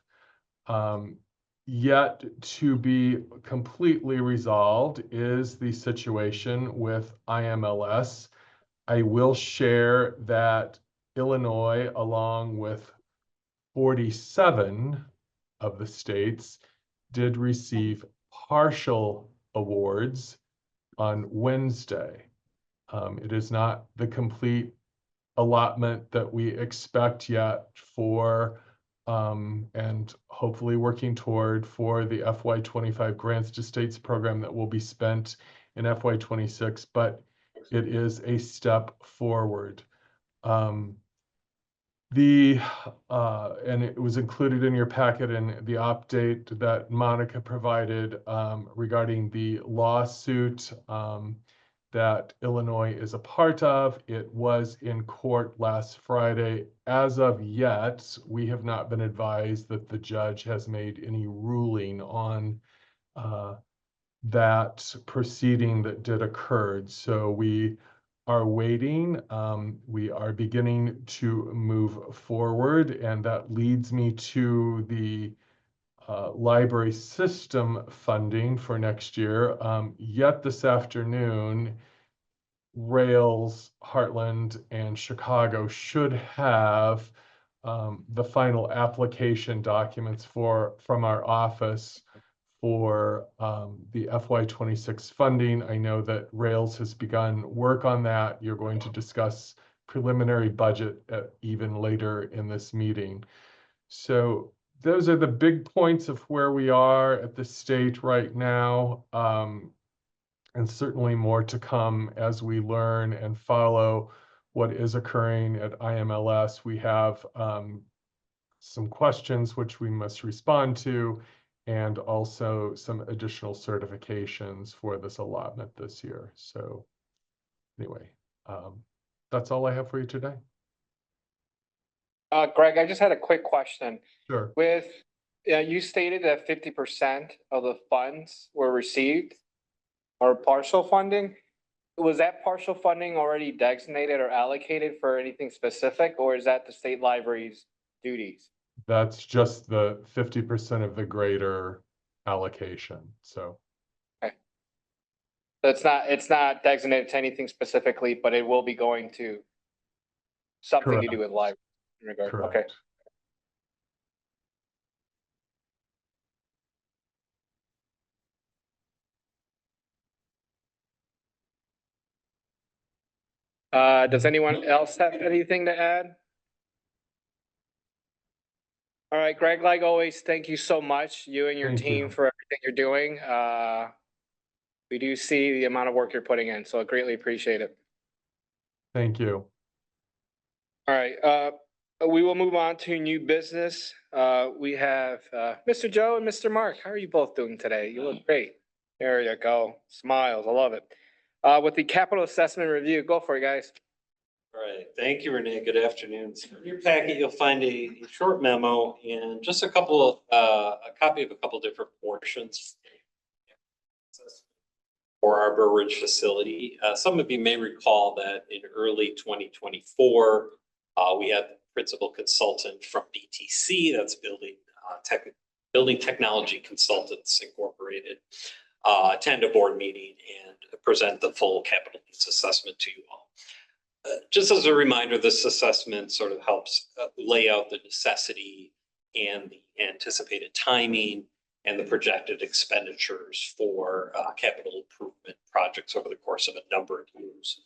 Yet to be completely resolved is the situation with IMLS. I will share that Illinois, along with 47 of the states, did receive partial awards on Wednesday. It is not the complete allotment that we expect yet for and hopefully working toward for the FY25 grants to states program that will be spent in FY26. But it is a step forward. And it was included in your packet in the update that Monica provided regarding the lawsuit that Illinois is a part of. It was in court last Friday. As of yet, we have not been advised that the judge has made any ruling on that proceeding that did occurred. So we are waiting. We are beginning to move forward, and that leads me to the library system funding for next year. Yet this afternoon, Rails, Heartland, and Chicago should have the final application documents from our office for the FY26 funding. I know that Rails has begun work on that. You're going to discuss preliminary budget even later in this meeting. So those are the big points of where we are at the state right now. And certainly more to come as we learn and follow what is occurring at IMLS. We have some questions which we must respond to, and also some additional certifications for this allotment this year. So anyway, that's all I have for you today. Greg, I just had a quick question. Sure. You stated that 50% of the funds were received or partial funding. Was that partial funding already designated or allocated for anything specific, or is that the state library's duties? That's just the 50% of the greater allocation. So. Okay. So it's not designated to anything specifically, but it will be going to something to Correct. do with library in regard. Correct. Okay. Does anyone else have anything to add? All right, Greg, like always, thank you so much, you and your Thank team you. for everything you're doing. We do see the amount of work you're putting in, so I greatly appreciate it. Thank you. All right, we will move on to new business. We have Mr. Joe and Mr. Mark. How are you both doing today? You look great. There you go. Smiles. I love it. With the capital assessment review, go for it, guys. All right, thank you, Renee. Good afternoon. So in your packet, you'll find a short memo and just a copy of a couple different portions for our Burr Ridge facility. Some of you may recall that in early 2024, we had the principal consultant from BTC, that's Building Technology Consultants Incorporated, attend a board meeting and present the full capital needs assessment to you all. Just as a reminder, this assessment sort of helps lay out the necessity and the anticipated timing and the projected expenditures for capital improvement projects over the course of a number of years.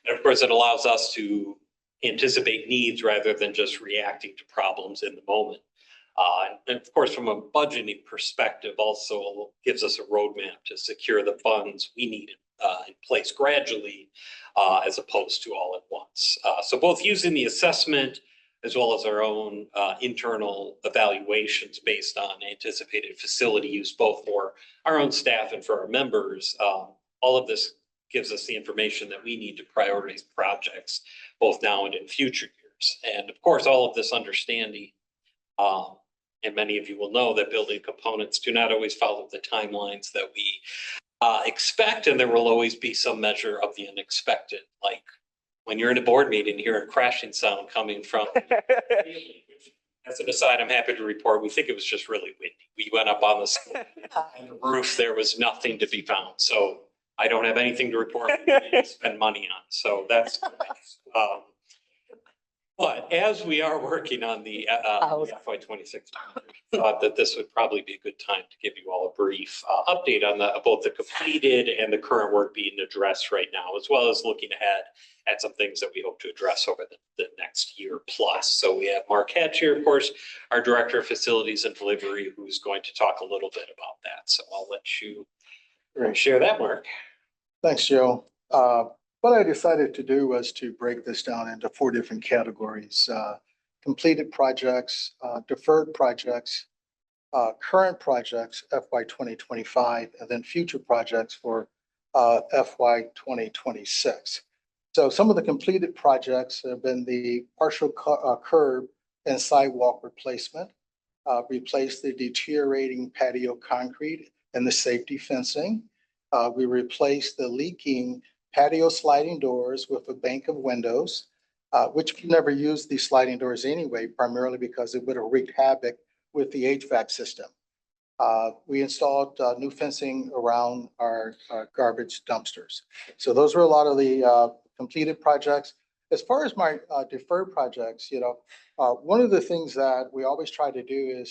And of course, it allows us to anticipate needs rather than just reacting to problems in the moment. And of course, from a budgeting perspective, also gives us a roadmap to secure the funds we need in place gradually, as opposed to all at once. So both using the assessment as well as our own internal evaluations based on anticipated facility use, both for our own staff and for our members, all of this gives us the information that we need to prioritize projects both now and in future years. And of course, all of this understanding, and many of you will know that building components do not always follow the timelines that we expect, and there will always be some measure of the unexpected, like when you're in a board meeting, you hear a crashing sound coming from. As an aside, I'm happy to report, we think it was just really windy. We went up on the roof, there was nothing to be found. So I don't have anything to report we didn't spend money on. So that's but as we are working on the FY26, thought that this would probably be a good time to give you all a brief update on both the completed and the current work being addressed right now, as well as looking ahead at some things that we hope to address over the next year plus. So we have Mark Hatch here, of course, our Director of Facilities and Delivery, who's going to talk a little bit about that. So I'll let you share that, Mark. Thanks, Joe. what I decided to do was to break this down into 4 different categories. Completed projects, deferred projects, current projects, FY 2025, and then future projects for FY 2026. So some of the completed projects have been the partial curb and sidewalk replacement, replaced the deteriorating patio concrete and the safety fencing. We replaced the leaking patio sliding doors with a bank of windows, which we never used these sliding doors anyway, primarily because it would have wreaked havoc with the HVAC system. We installed new fencing around our garbage dumpsters. So those were a lot of the completed projects. As far as my deferred projects, one of the things that we always try to do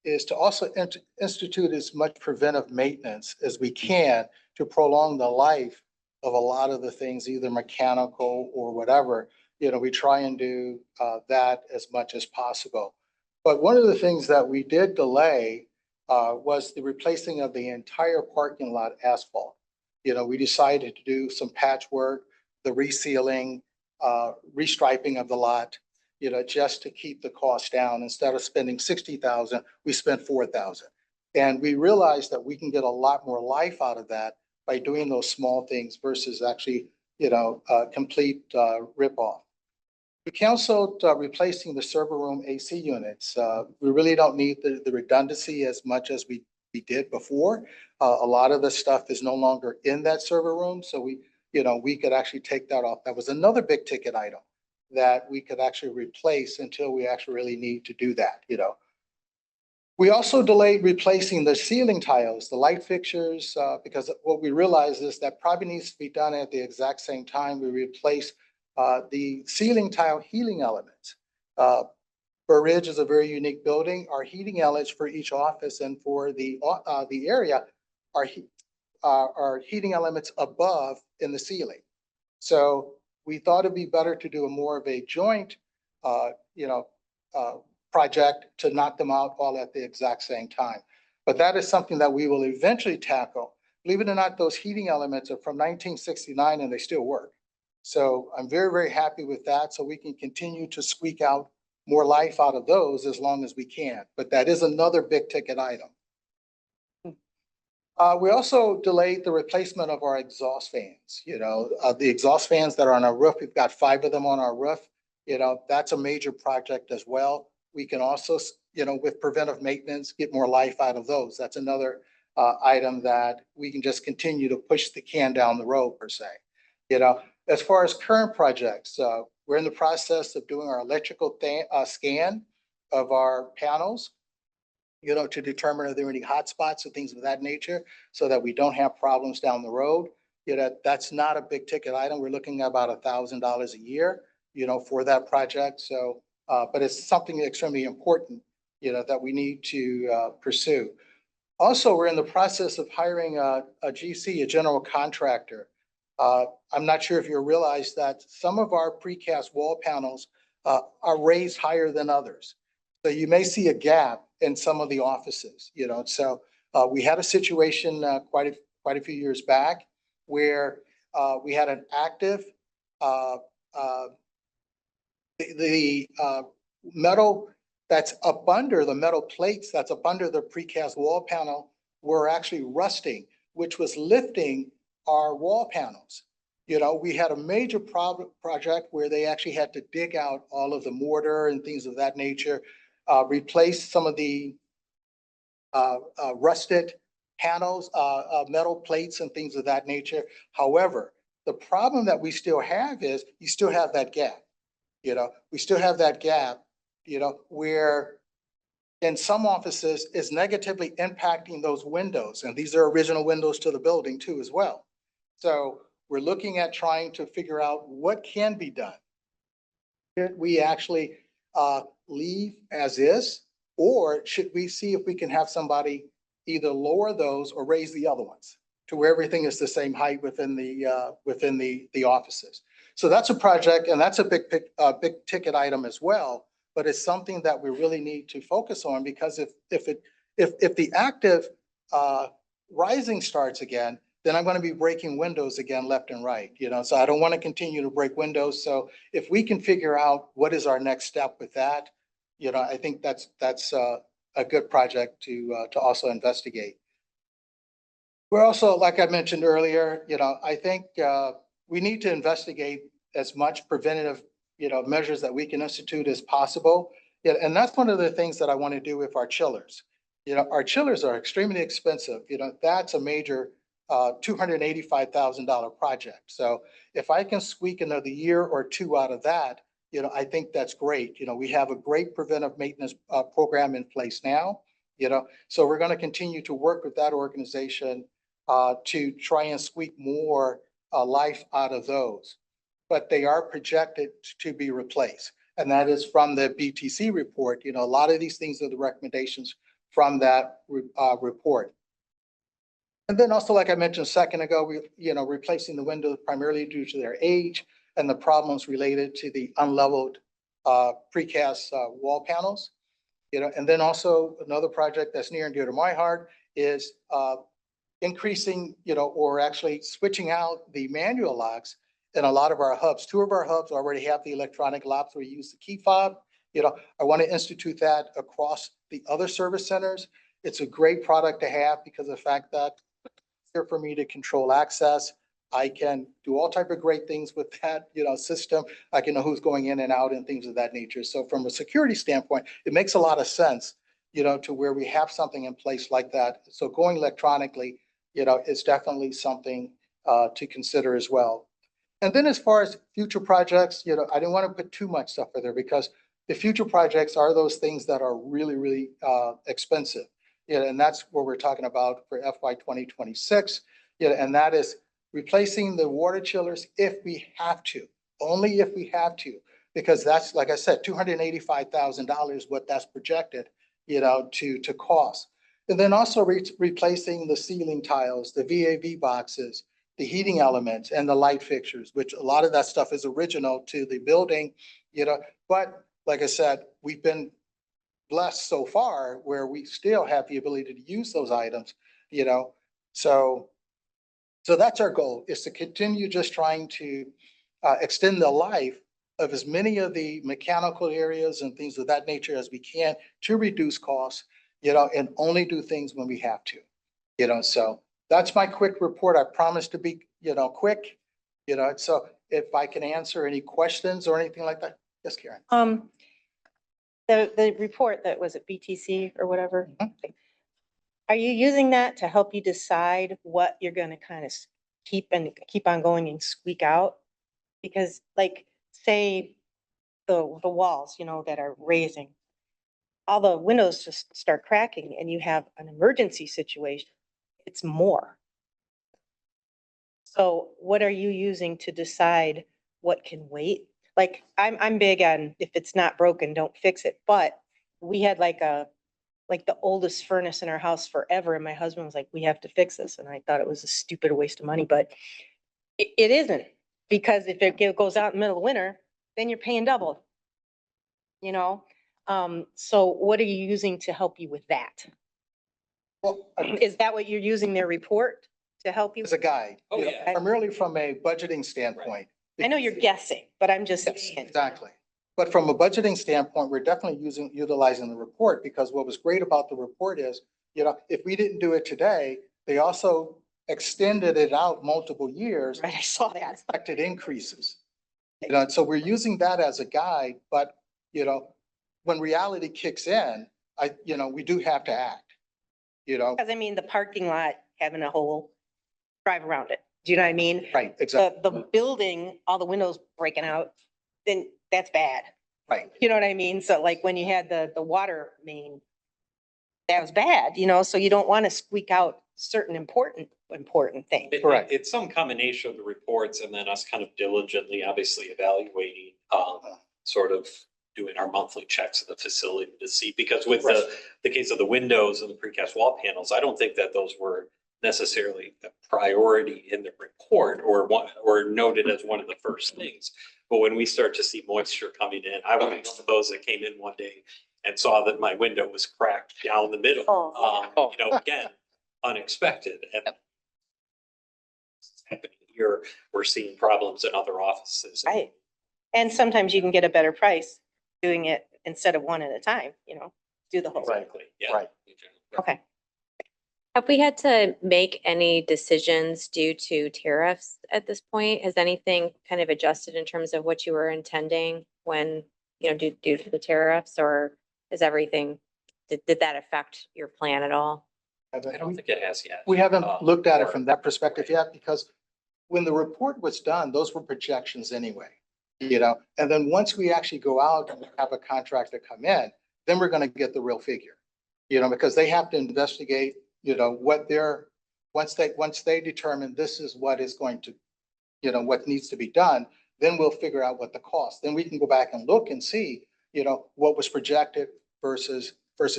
is to also institute as much preventive maintenance as we can to prolong the life of a lot of the things, either mechanical or whatever. We try and do that as much as possible. But one of the things that we did delay was the replacing of the entire parking lot asphalt. We decided to do some patchwork, the resealing, restriping of the lot, just to keep the cost down. Instead of spending $60,000, we spent $4,000. And we realized that we can get a lot more life out of that by doing those small things versus actually, complete rip-off. We canceled replacing the server room AC units. We really don't need the redundancy as much as we did before. A lot of the stuff is no longer in that server room, so we could actually take that off. That was another big ticket item that we could actually replace until we actually really need to do that. We also delayed replacing the ceiling tiles, the light fixtures, because what we realized is that probably needs to be done at the exact same time we replace the ceiling tile heating elements. Burr Ridge is a very unique building. Our heating elements for each office and for the area are heating elements above in the ceiling. So we thought it'd be better to do a more of a joint, project to knock them out all at the exact same time. But that is something that we will eventually tackle. Believe it or not, those heating elements are from 1969 and they still work. So I'm very, very happy with that. So we can continue to squeak out more life out of those as long as we can. But that is another big ticket item. We also delayed the replacement of our exhaust fans. The exhaust fans that are on our roof, we've got 5 of them on our roof. That's a major project as well. We can also, with preventive maintenance, get more life out of those. That's another item that we can just continue to push the can down the road, per se. As far as current projects, we're in the process of doing our electrical scan of our panels, to determine if there are any hot spots or things of that nature so that we don't have problems down the road. That's not a big ticket item. We're looking at about $1,000 a year, for that project. So, but it's something extremely important, that we need to pursue. Also, we're in the process of hiring a GC, a general contractor. I'm not sure if you realize that some of our precast wall panels are raised higher than others. So you may see a gap in some of the offices, So we had a situation quite a few years back where we had an active the metal that's up under the metal plates that's up under the precast wall panel were actually rusting, which was lifting our wall panels. We had a major project where they actually had to dig out all of the mortar and things of that nature, replace some of the rusted panels, metal plates and things of that nature. However, the problem that we still have is you still have that gap. We still have that gap, where in some offices is negatively impacting those windows. And these are original windows to the building too, as well. So we're looking at trying to figure out what can be done. Should we actually leave as is, or should we see if we can have somebody either lower those or raise the other ones to where everything is the same height within the offices? So that's a project, and that's a big ticket item as well. But it's something that we really need to focus on, because if the active rising starts again, then I'm going to be breaking windows again left and right, you know, so I don't want to continue to break windows. So if we can figure out what is our next step with that, you know, I think that's a good project to also investigate. We're also, like I mentioned earlier, you know, I think we need to investigate as much preventative, you know, measures that we can institute as possible. Yeah, and that's one of the things that I want to do with our chillers. You know, our chillers are extremely expensive. You know, that's a major $285,000 project. So if I can squeak another year or two out of that, you know, I think that's great. You know, we have a great preventive maintenance program in place now, you know, so we're going to continue to work with that organization to try and squeak more life out of those. But they are projected to be replaced. And that is from the BTC report. You know, a lot of these things are the recommendations from that report. And then also, like I mentioned a second ago, replacing the windows primarily due to their age and the problems related to the unleveled precast wall panels. You know, and then also another project that's near and dear to my heart is increasing, you know, or actually switching out the manual locks in a lot of our hubs. 2 of our hubs already have the electronic locks where you use the key fob. You know, I want to institute that across the other service centers. It's a great product to have because of the fact that here for me to control access. I can do all type of great things with that, you know, system. I can know who's going in and out and things of that nature. So from a security standpoint, it makes a lot of sense, you know, to where we have something in place like that. So going electronically, you know, is definitely something to consider as well. And then as far as future projects, you know, I didn't want to put too much stuff in there because the future projects are those things that are really, really expensive. Yeah, and that's what we're talking about for FY 2026. Yeah, and that is replacing the water chillers if we have to, only if we have to, because that's, like I said, $285,000 what that's projected, you know, to cost. And then also replacing the ceiling tiles, the VAV boxes, the heating elements and the light fixtures, which a lot of that stuff is original to the building, you know, but like I said, we've been blessed so far where we still have the ability to use those items, you know, so that's our goal, is to continue just trying to extend the life of as many of the mechanical areas and things of that nature as we can to reduce costs, you know, and only do things when we have to, you know, so that's my quick report. I promise to be, you know, quick, you know, so if I can answer any questions or anything like that. Yes, Karen. The report that was at BTC or whatever, are you using that to help you decide what you're going to kind of keep on going and squeak out? Because like, say the walls, you know, that are raising, all the windows just start cracking and you have an emergency situation, it's more. So what are you using to decide what can wait? Like I'm big on if it's not broken, don't fix it. But we had like the oldest furnace in our house forever. And my husband was like, we have to fix this. And I thought it was a stupid waste of money, but it isn't, because if it goes out in the middle of winter, then you're paying double, you know? So what are you using to help you with that? Well, Is that what you're using their report to help you? as a guide, Oh, you know, yeah. primarily from a budgeting standpoint. I know you're guessing, but I'm just Yes, saying. exactly. But from a budgeting standpoint, we're definitely utilizing the report, because what was great about the report is, you know, if we didn't do it today, they also extended it out multiple years. Right, I saw that. Expected increases. You know, and so we're using that as a guide, but, you know, when reality kicks in, we do have to act, you know. Because I mean, the parking lot having a hole, drive around it. Do you know what I mean? Right, exactly. The building, all the windows breaking out, then that's bad. Right. You know what I mean? So like when you had the water main, that was bad, you know, so you don't want to squeak out certain important things. Correct. It's some combination of the reports and then us kind of diligently, obviously evaluating, sort of doing our monthly checks of the facility to see, because with the case of the windows and the precast wall panels, I don't think that those were necessarily a priority in the report or noted as one of the first things. But when we start to see moisture coming in, I was one of those that came in one day and saw that my window was cracked down the middle. You know, again, unexpected. And happening here. We're seeing problems in other offices. Right. And sometimes you can get a better price doing it instead of one at a time, you know, do the whole. Exactly, yeah. Right. Okay. Have we had to make any decisions due to tariffs at this point? Has anything kind of adjusted in terms of what you were intending when, due to the tariffs, or is everything, did that affect your plan at all? I don't think it has yet. We haven't looked at it or- from that perspective yet, because when the report was done, those were projections anyway. You know, and then once we actually go out and have a contractor come in, then we're gonna get the real figure. You know, because they have to investigate, you know, what they're, once they determine this is what is going to, you know, what needs to be done, then we'll figure out what the cost, then we can go back and look and see, you know, what was projected versus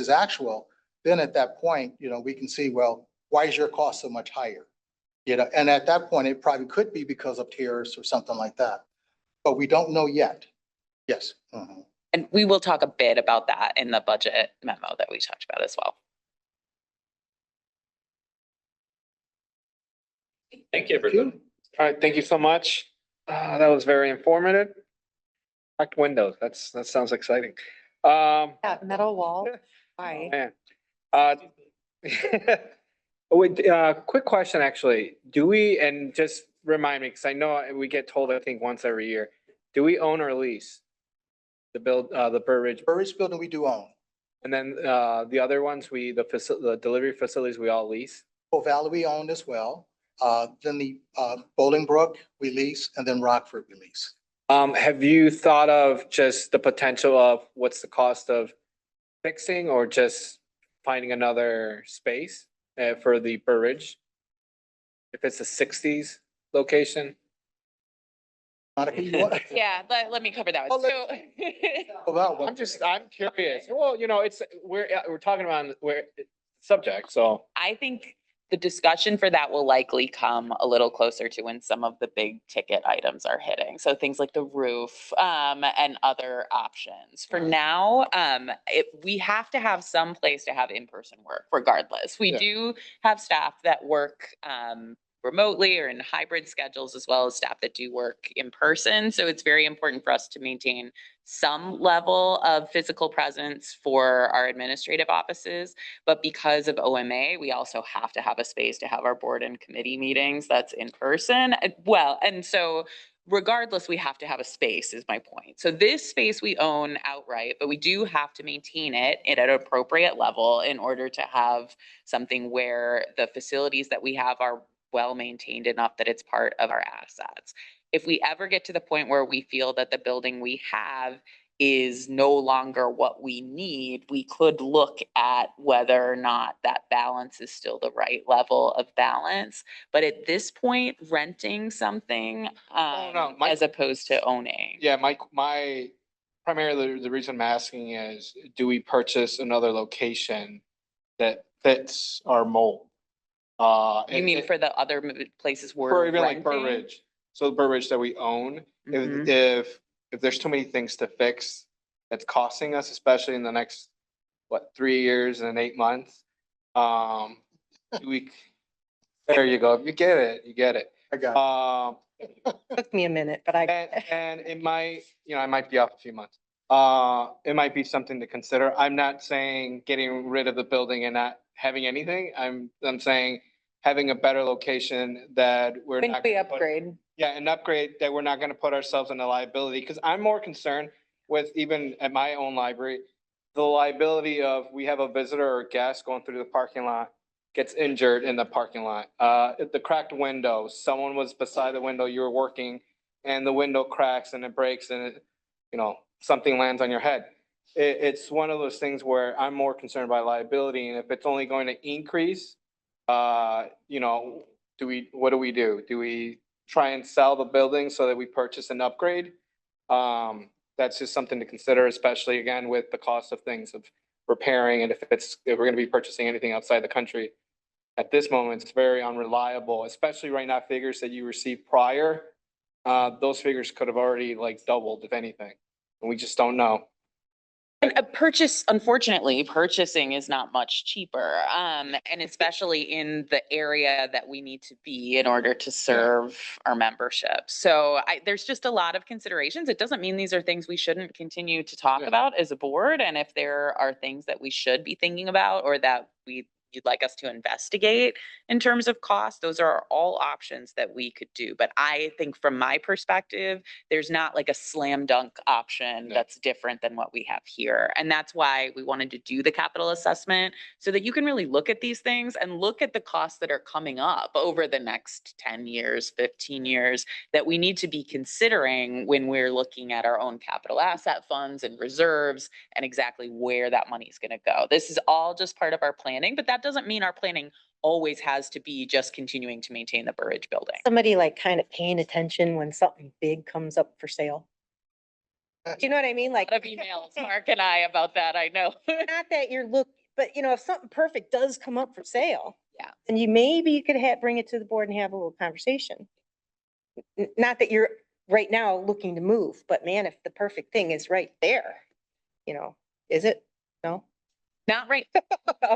actual. Then at that point, you know, we can see, well, why is your cost so much higher? You know, and at that point, it probably could be because of tariffs or something like that, but we don't know yet. Yes. Mhm. And we will talk a bit about that in the budget memo that we talked about as well. Thank you, everyone. All right, thank you so much. That was very informative. Cracked windows, that sounds exciting. That metal wall. Why? Man. Wait, quick question, actually. Do we, and just remind me, because I know we get told, I think, once every year, do we own or lease the Burr Ridge? Burridge building we do own. And then, the other ones, the delivery facilities, we all lease? Oak Valley we own as well. Then the Bolingbrook we lease, and then Rockford we lease. Have you thought of just the potential of what's the cost of fixing or just finding another space for the Burr Ridge? If it's a sixties location? Monica, you want? Yeah, let me cover that Oh, one. Oh, wow, well, I'm curious. Well, you know, we're talking about subject, so. I think the discussion for that will likely come a little closer to when some of the big ticket items are hitting. So things like the roof, and other options. For now, we have to have some place to have in-person work regardless. We Yeah. do have staff that work, remotely or in hybrid schedules, as well as staff that do work in person. So it's very important for us to maintain some level of physical presence for our administrative offices. But because of OMA, we also have to have a space to have our board and committee meetings that's in person. Well, and so regardless, we have to have a space is my point. So this space we own outright, but we do have to maintain it at an appropriate level in order to have something where the facilities that we have are well-maintained enough that it's part of our assets. If we ever get to the point where we feel that the building we have is no longer what we need, we could look at whether or not that balance is still the right level of balance. But at this point, renting something, no, as opposed to owning. Yeah, my primarily the reason I'm asking is, do we purchase another location that fits our mold? You mean for the other places we're For even like Burr renting? Ridge, so the Burr Ridge that we own, Mhm. if there's too many things to fix, that's costing us, especially in the next, 3 years and 8 months. There you go. You get it, you get it. I got Took me a minute, but I. And it might, I might be off a few months. It might be something to consider. I'm not saying getting rid of the building and not having anything. I'm saying having a better location that we're Think not. we gonna put- upgrade. Yeah, an upgrade that we're not gonna put ourselves in a liability, because I'm more concerned with, even at my own library, the liability of, we have a visitor or guest going through the parking lot, gets injured in the parking lot. The cracked window, someone was beside the window, you were working, and the window cracks and it breaks and it, something lands on your head. It's one of those things where I'm more concerned by liability, and if it's only going to increase, what do we do? Do we try and sell the building so that we purchase an upgrade? That's just something to consider, especially again with the cost of things of repairing, and if we're gonna be purchasing anything outside the country. At this moment, it's very unreliable, especially right now, figures that you received prior. Those figures could have already like doubled, if anything, and we just don't know. And a purchase, unfortunately, purchasing is not much cheaper. And especially in the area that we need to be in order to serve our membership. So there's just a lot of considerations. It doesn't mean these are things we shouldn't continue to talk Yeah. about as a board. And if there are things that we should be thinking about or that you'd like us to investigate in terms of cost, those are all options that we could do. But I think from my perspective, there's not like a slam dunk option No. that's different than what we have here. And that's why we wanted to do the capital assessment so that you can really look at these things and look at the costs that are coming up over the next 10 years, 15 years that we need to be considering when we're looking at our own capital asset funds and reserves and exactly where that money is going to go. This is all just part of our planning, but that doesn't mean our planning always has to be just continuing to maintain the Burridge building. Somebody like kind of paying attention when something big comes up for sale. Do you know what I mean? Like, A lot of emails, Mark and I, about that, I know. not that you're but if something perfect does come up for sale. Yeah. Then maybe you could bring it to the board and have a little conversation. Not that you're right now looking to move, but man, if the perfect thing is right there, is it? No? Not right.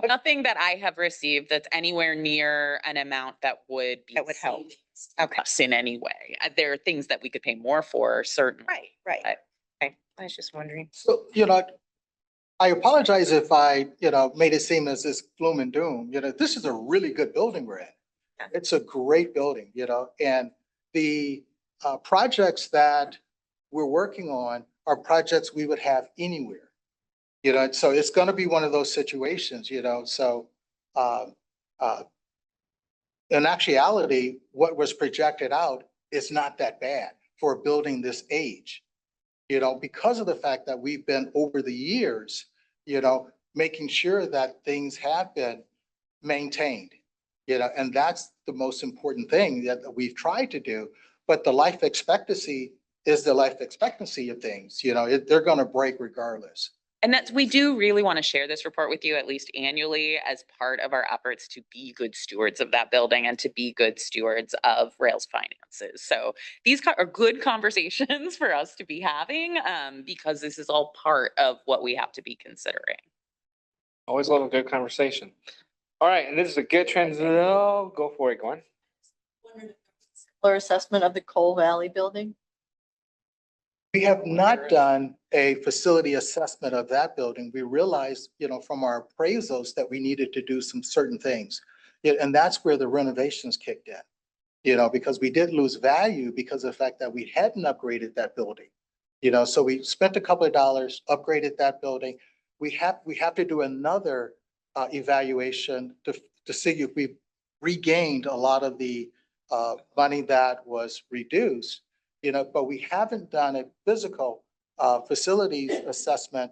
Nothing that I have received that's anywhere near an amount that would be. That would help. savings to us in any way. There are things that we could pay more for, certainly. Right. But- Okay, I was just wondering. So, I apologize if I, made it seem as this gloom and doom, this is a really good building we're in. Yeah. It's a great building, and the projects that we're working on are projects we would have anywhere. So it's gonna be one of those situations, so in actuality, what was projected out is not that bad for a building this age. Because of the fact that we've been over the years, making sure that things have been maintained, and that's the most important thing that we've tried to do. But the life expectancy is the life expectancy of things, they're gonna break regardless. And we do really want to share this report with you at least annually as part of our efforts to be good stewards of that building and to be good stewards of Rails finances. So these are good conversations for us to be having because this is all part of what we have to be considering. Always love a good conversation. All right, and this is a good transition. Oh, go for it, Gwen. Or assessment of the Cole Valley building? We have not done a facility assessment of that building. We realized, from our appraisals that we needed to do some certain things. And that's where the renovations kicked in, because we did lose value because of the fact that we hadn't upgraded that building. So we spent a couple of dollars, upgraded that building. We have to do another evaluation to see if we regained a lot of the money that was reduced. But we haven't done a physical facilities assessment,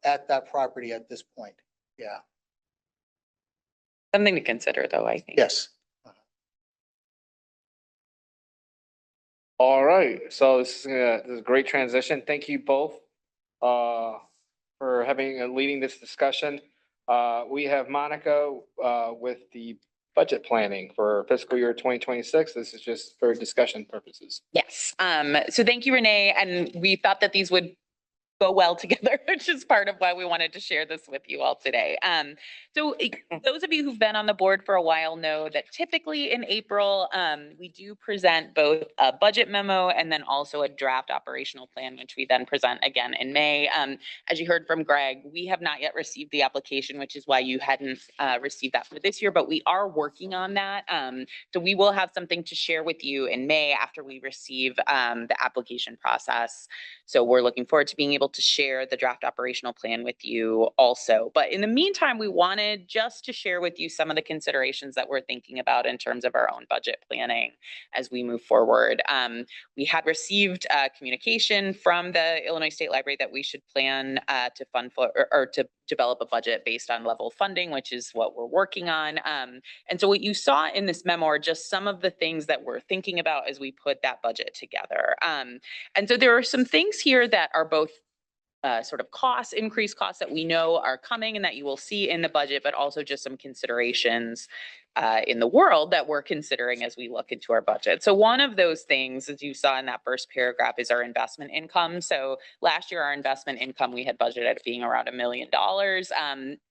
at that property at this point. Yeah. Something to consider though, I think. Yes. All right, so this is a great transition. Thank you both for having and leading this discussion. We have Monica with the budget planning for fiscal year 2026. This is just for discussion purposes. Yes. So thank you, Renee. And we thought that these would go well together, which is part of why we wanted to share this with you all today. So those of you who've been on the board for a while know that typically in April, we do present both a budget memo and then also a draft operational plan, which we then present again in May. As you heard from Greg, we have not yet received the application, which is why you hadn't received that for this year, but we are working on that. So we will have something to share with you in May after we receive the application process. So we're looking forward to being able to share the draft operational plan with you also. But in the meantime, we wanted just to share with you some of the considerations that we're thinking about in terms of our own budget planning as we move forward. We had received communication from the Illinois State Library that we should plan to fund for or to develop a budget based on level funding, which is what we're working on. And so what you saw in this memo are just some of the things that we're thinking about as we put that budget together. And so there are some things here that are both sort of increased costs that we know are coming and that you will see in the budget, but also just some considerations in the world that we're considering as we look into our budget. So one of those things, as you saw in that first paragraph, is our investment income. So last year, our investment income, we had budgeted at being around $1 million.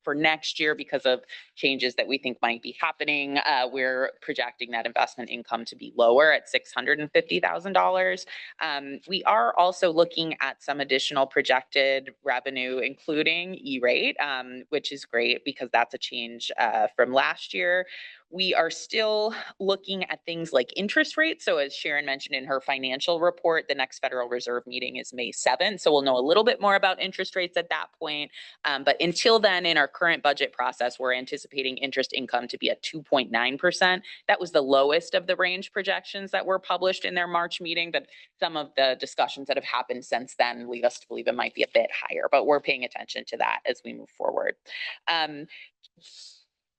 For next year, because of changes that we think might be happening, we're projecting that investment income to be lower at $650,000. We are also looking at some additional projected revenue, including E-rate, which is great because that's a change from last year. We are still looking at things like interest rates. So as Sharon mentioned in her financial report, the next Federal Reserve meeting is May 7th. So we'll know a little bit more about interest rates at that point. But until then, in our current budget process, we're anticipating interest income to be at 2.9%. That was the lowest of the range projections that were published in their March meeting, but some of the discussions that have happened since then lead us to believe it might be a bit higher, but we're paying attention to that as we move forward.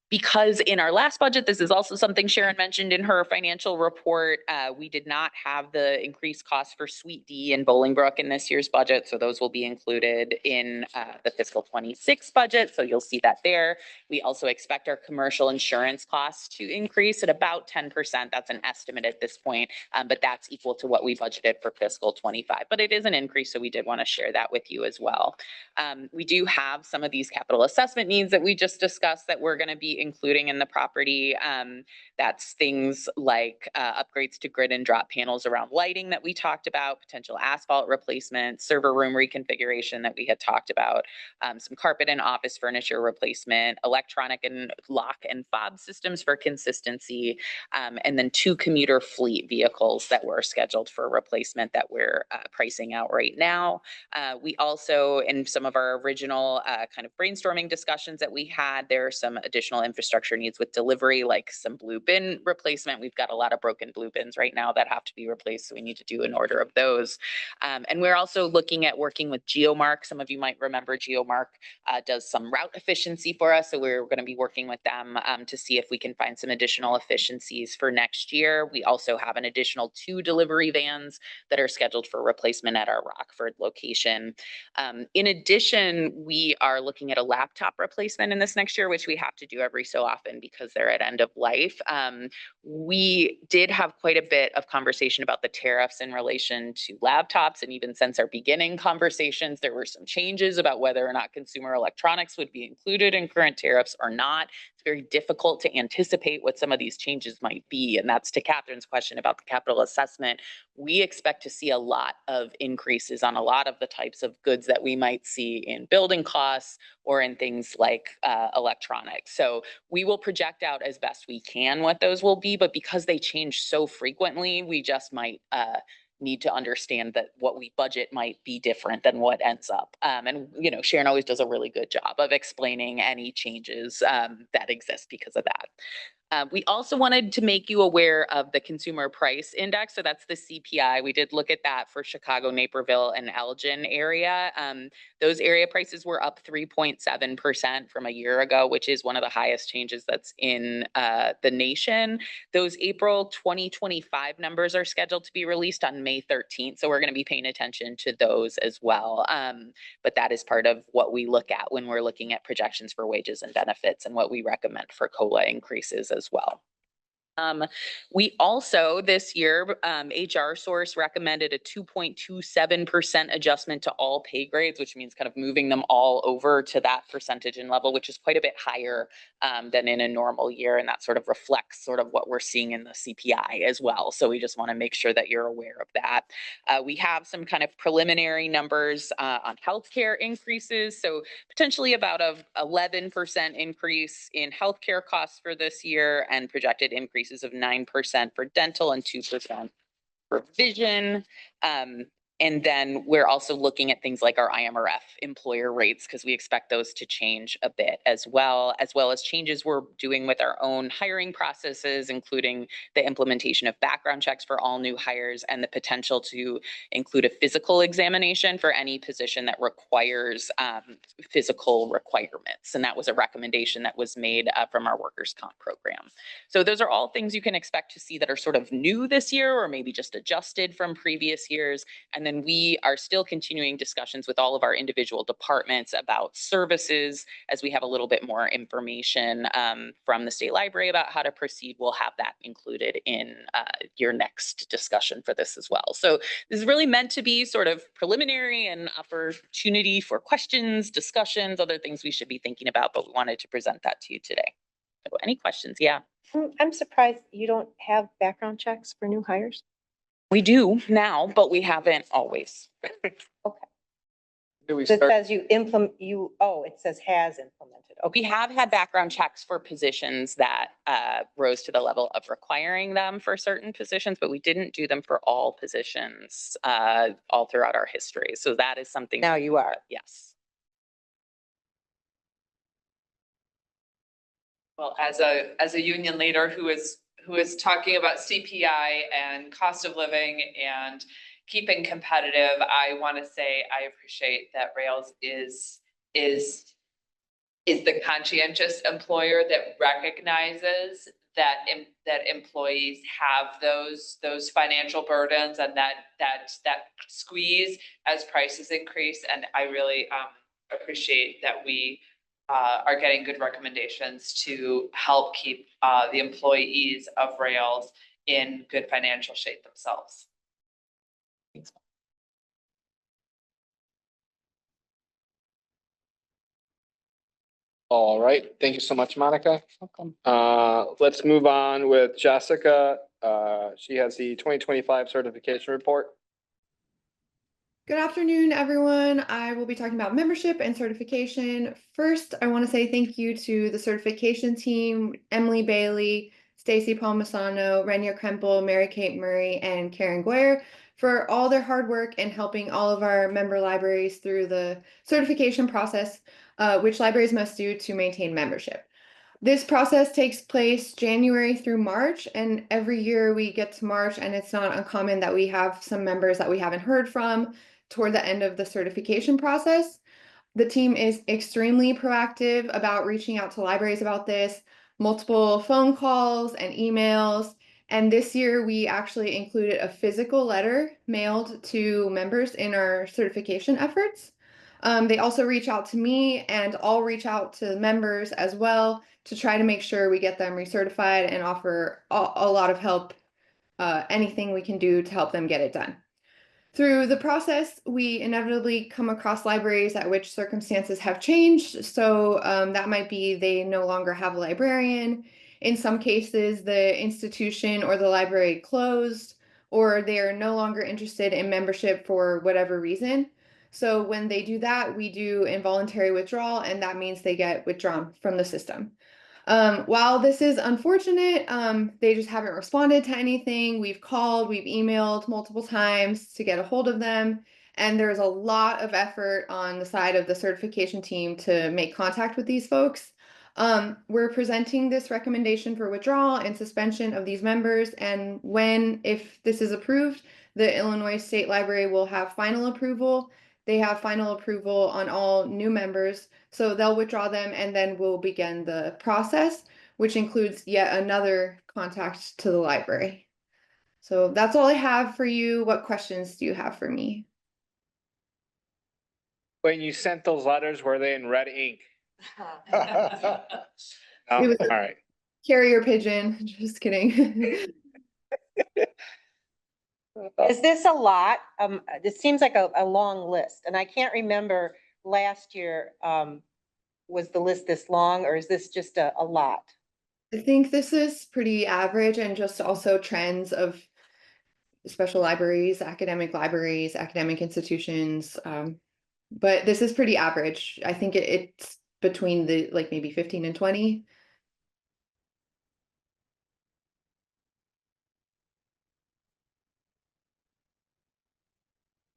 Because in our last budget, this is also something Sharon mentioned in her financial report, we did not have the increased cost for Suite D and Bolingbrook in this year's budget. So those will be included in the fiscal 26 budget. So you'll see that there. We also expect our commercial insurance costs to increase at about 10%. That's an estimate at this point, but that's equal to what we budgeted for fiscal 25. But it is an increase, so we did want to share that with you as well. We do have some of these capital assessment needs that we just discussed that we're going to be including in the property. That's things like upgrades to grid and drop panels around lighting that we talked about, potential asphalt replacement, server room reconfiguration that we had talked about, some carpet and office furniture replacement, electronic and lock and fob systems for consistency, and then 2 commuter fleet vehicles that were scheduled for replacement that we're pricing out right now. We also, in some of our original kind of brainstorming discussions that we had, there are some additional infrastructure needs with delivery, like some blue bin replacement. We've got a lot of broken blue bins right now that have to be replaced, so we need to do an order of those. And we're also looking at working with GeoMark. Some of you might remember GeoMark does some route efficiency for us, so we're going to be working with them to see if we can find some additional efficiencies for next year. We also have an additional 2 delivery vans that are scheduled for replacement at our Rockford location. In addition, we are looking at a laptop replacement in this next year, which we have to do every so often because they're at end of life. We did have quite a bit of conversation about the tariffs in relation to laptops. And even since our beginning conversations, there were some changes about whether or not consumer electronics would be included in current tariffs or not. It's very difficult to anticipate what some of these changes might be. And that's to Catherine's question about the capital assessment. We expect to see a lot of increases on a lot of the types of goods that we might see in building costs or in things like electronics. So we will project out as best we can what those will be, but because they change so frequently, we just might need to understand that what we budget might be different than what ends up. And, you know, Sharon always does a really good job of explaining any changes that exist because of that. We also wanted to make you aware of the Consumer Price Index. So that's the CPI. We did look at that for Chicago, Naperville, and Elgin area. Those area prices were up 3.7% from a year ago, which is one of the highest changes that's in the nation. Those April 2025 numbers are scheduled to be released on May 13th. So we're going to be paying attention to those as well. But that is part of what we look at when we're looking at projections for wages and benefits and what we recommend for COLA increases as well. We also this year, HR Source recommended a 2.27% adjustment to all pay grades, which means kind of moving them all over to that percentage and level, which is quite a bit higher than in a normal year. And that sort of reflects sort of what we're seeing in the CPI as well. So we just want to make sure that you're aware of that. We have some kind of preliminary numbers on healthcare increases. So potentially about a 11% increase in healthcare costs for this year and projected increases of 9% for dental and 2% for vision. And then we're also looking at things like our IMRF employer rates because we expect those to change a bit as well as changes we're doing with our own hiring processes, including the implementation of background checks for all new hires and the potential to include a physical examination for any position that requires physical requirements. And that was a recommendation that was made from our workers' comp program. So those are all things you can expect to see that are sort of new this year or maybe just adjusted from previous years. And then then we are still continuing discussions with all of our individual departments about services. As we have a little bit more information from the state library about how to proceed, we'll have that included in your next discussion for this as well. So this is really meant to be sort of preliminary and opportunity for questions, discussions, other things we should be thinking about, but we wanted to present that to you today. So any questions? Yeah. I'm surprised you don't have background checks for new hires. We do now, but we haven't always. Do we It start? says you implement, it says has implemented. Okay. We have had background checks for positions that rose to the level of requiring them for certain positions, but we didn't do them for all positions all throughout our history. So that is something. Now you are. Yes. Well, as a union leader who is talking about CPI and cost of living and keeping competitive, I want to say I appreciate that Rails is the conscientious employer that recognizes that employees have those financial burdens and that squeeze as prices increase. And I really appreciate that we are getting good recommendations to help keep the employees of Rails in good financial shape themselves. All right, thank you so much, Monica. Welcome. Let's move on with Jessica. She has the 2025 certification report. Good afternoon, everyone. I will be talking about membership and certification. First, I want to say thank you to the certification team, Emily Bailey, Stacy Palmisano, Renia Krempel, Mary Kate Murray, and Karen Guer for all their hard work in helping all of our member libraries through the certification process, which libraries must do to maintain membership. This process takes place January through March, and every year we get to March, and it's not uncommon that we have some members that we haven't heard from toward the end of the certification process. The team is extremely proactive about reaching out to libraries about this, multiple phone calls and emails. And this year we actually included a physical letter mailed to members in our certification efforts. They also reach out to me, and I'll reach out to members as well to try to make sure we get them recertified and offer a lot of help, anything we can do to help them get it done. Through the process, we inevitably come across libraries at which circumstances have changed. So that might be they no longer have a librarian. In some cases, the institution or the library closed, or they are no longer interested in membership for whatever reason. So when they do that, we do involuntary withdrawal, and that means they get withdrawn from the system. While this is unfortunate, they just haven't responded to anything. We've called, we've emailed multiple times to get a hold of them, and there's a lot of effort on the side of the certification team to make contact with these folks. We're presenting this recommendation for withdrawal and suspension of these members, and if this is approved, the Illinois State Library will have final approval. They have final approval on all new members, so they'll withdraw them, and then we'll begin the process, which includes yet another contact to the library. So that's all I have for you. What questions do you have for me? When you sent those letters, were they in red ink? It All was right. carrier pigeon, just kidding. Is this a lot? This seems like a long list, and I can't remember last year, was the list this long, or is this just a lot? I think this is pretty average, and just also trends of special libraries, academic institutions. But this is pretty average. I think it's between the maybe 15 and 20.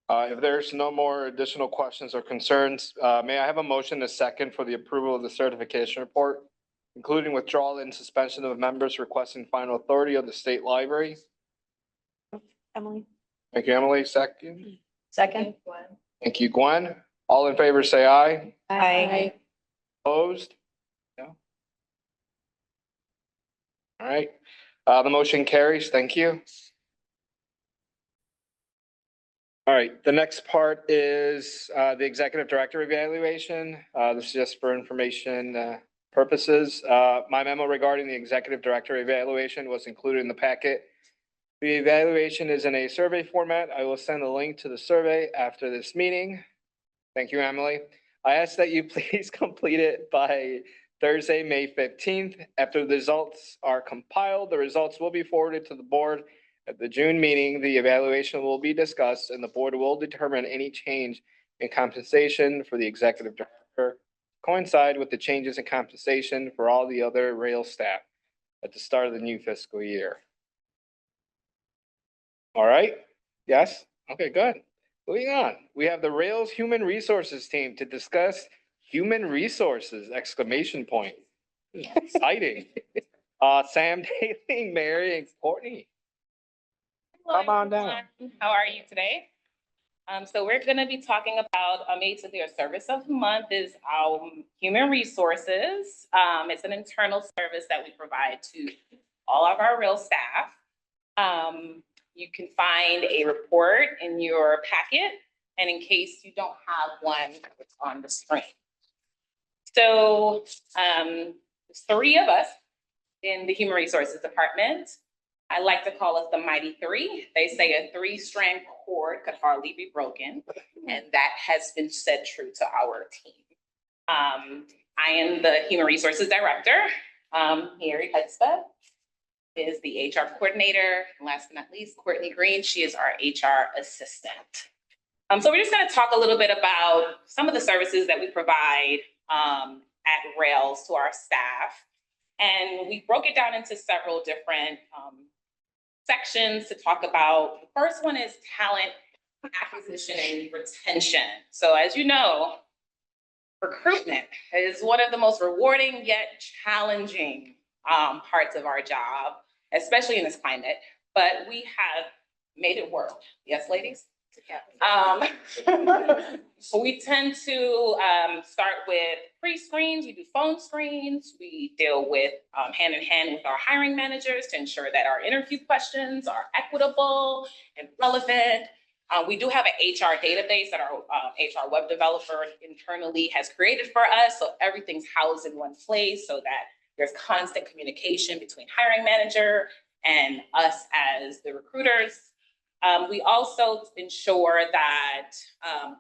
If there's no more additional questions or concerns, may I have a motion to second for the approval of the certification report, including withdrawal and suspension of members requesting final authority of the state library? Emily? Thank you, Emily. Second. Second. Thank you, Gwen. All in favor, say aye. Aye. Opposed? No. All right. The motion carries. Thank you. All right, the next part is the executive director evaluation. This is just for information purposes. My memo regarding the executive director evaluation was included in the packet. The evaluation is in a survey format. I will send a link to the survey after this meeting. Thank you, Emily. I ask that you please complete it by Thursday, May 15th. After the results are compiled, the results will be forwarded to the board. At the June meeting, the evaluation will be discussed and the board will determine any change in compensation for the executive director coincide with the changes in compensation for all the other rail staff at the start of the new fiscal year. All right, yes, okay, good. Moving on, we have the Rails Human Resources team to discuss human resources, exclamation point. Exciting. Sam, Daly, Mary, and Courtney. Hello, Come on everyone. down. How are you today? So we're gonna be talking about, basically our service of the month is our human resources. It's an internal service that we provide to all of our rail staff. You can find a report in your packet, and in case you don't have one, it's on the screen. So, there's 3 of us in the Human Resources Department. I like to call us the Mighty Three. They say a 3-strand cord could hardly be broken, and that has been said true to our team. I am the Human Resources Director. Mary Hudspeth is the HR coordinator. And last but not least, Courtney Green, she is our HR assistant. So we're just gonna talk a little bit about some of the services that we provide at Rails to our staff. And we broke it down into several different sections to talk about. The first one is talent acquisition and retention. So as you know, recruitment is one of the most rewarding yet challenging parts of our job, especially in this climate, but we have made it work. Yes, ladies? We tend to start with pre-screens, we do phone screens, we deal with hand in hand with our hiring managers to ensure that our interview questions are equitable and relevant. We do have an HR database that our HR web developer internally has created for us, so everything's housed in one place so that there's constant communication between hiring manager and us as the recruiters. We also ensure that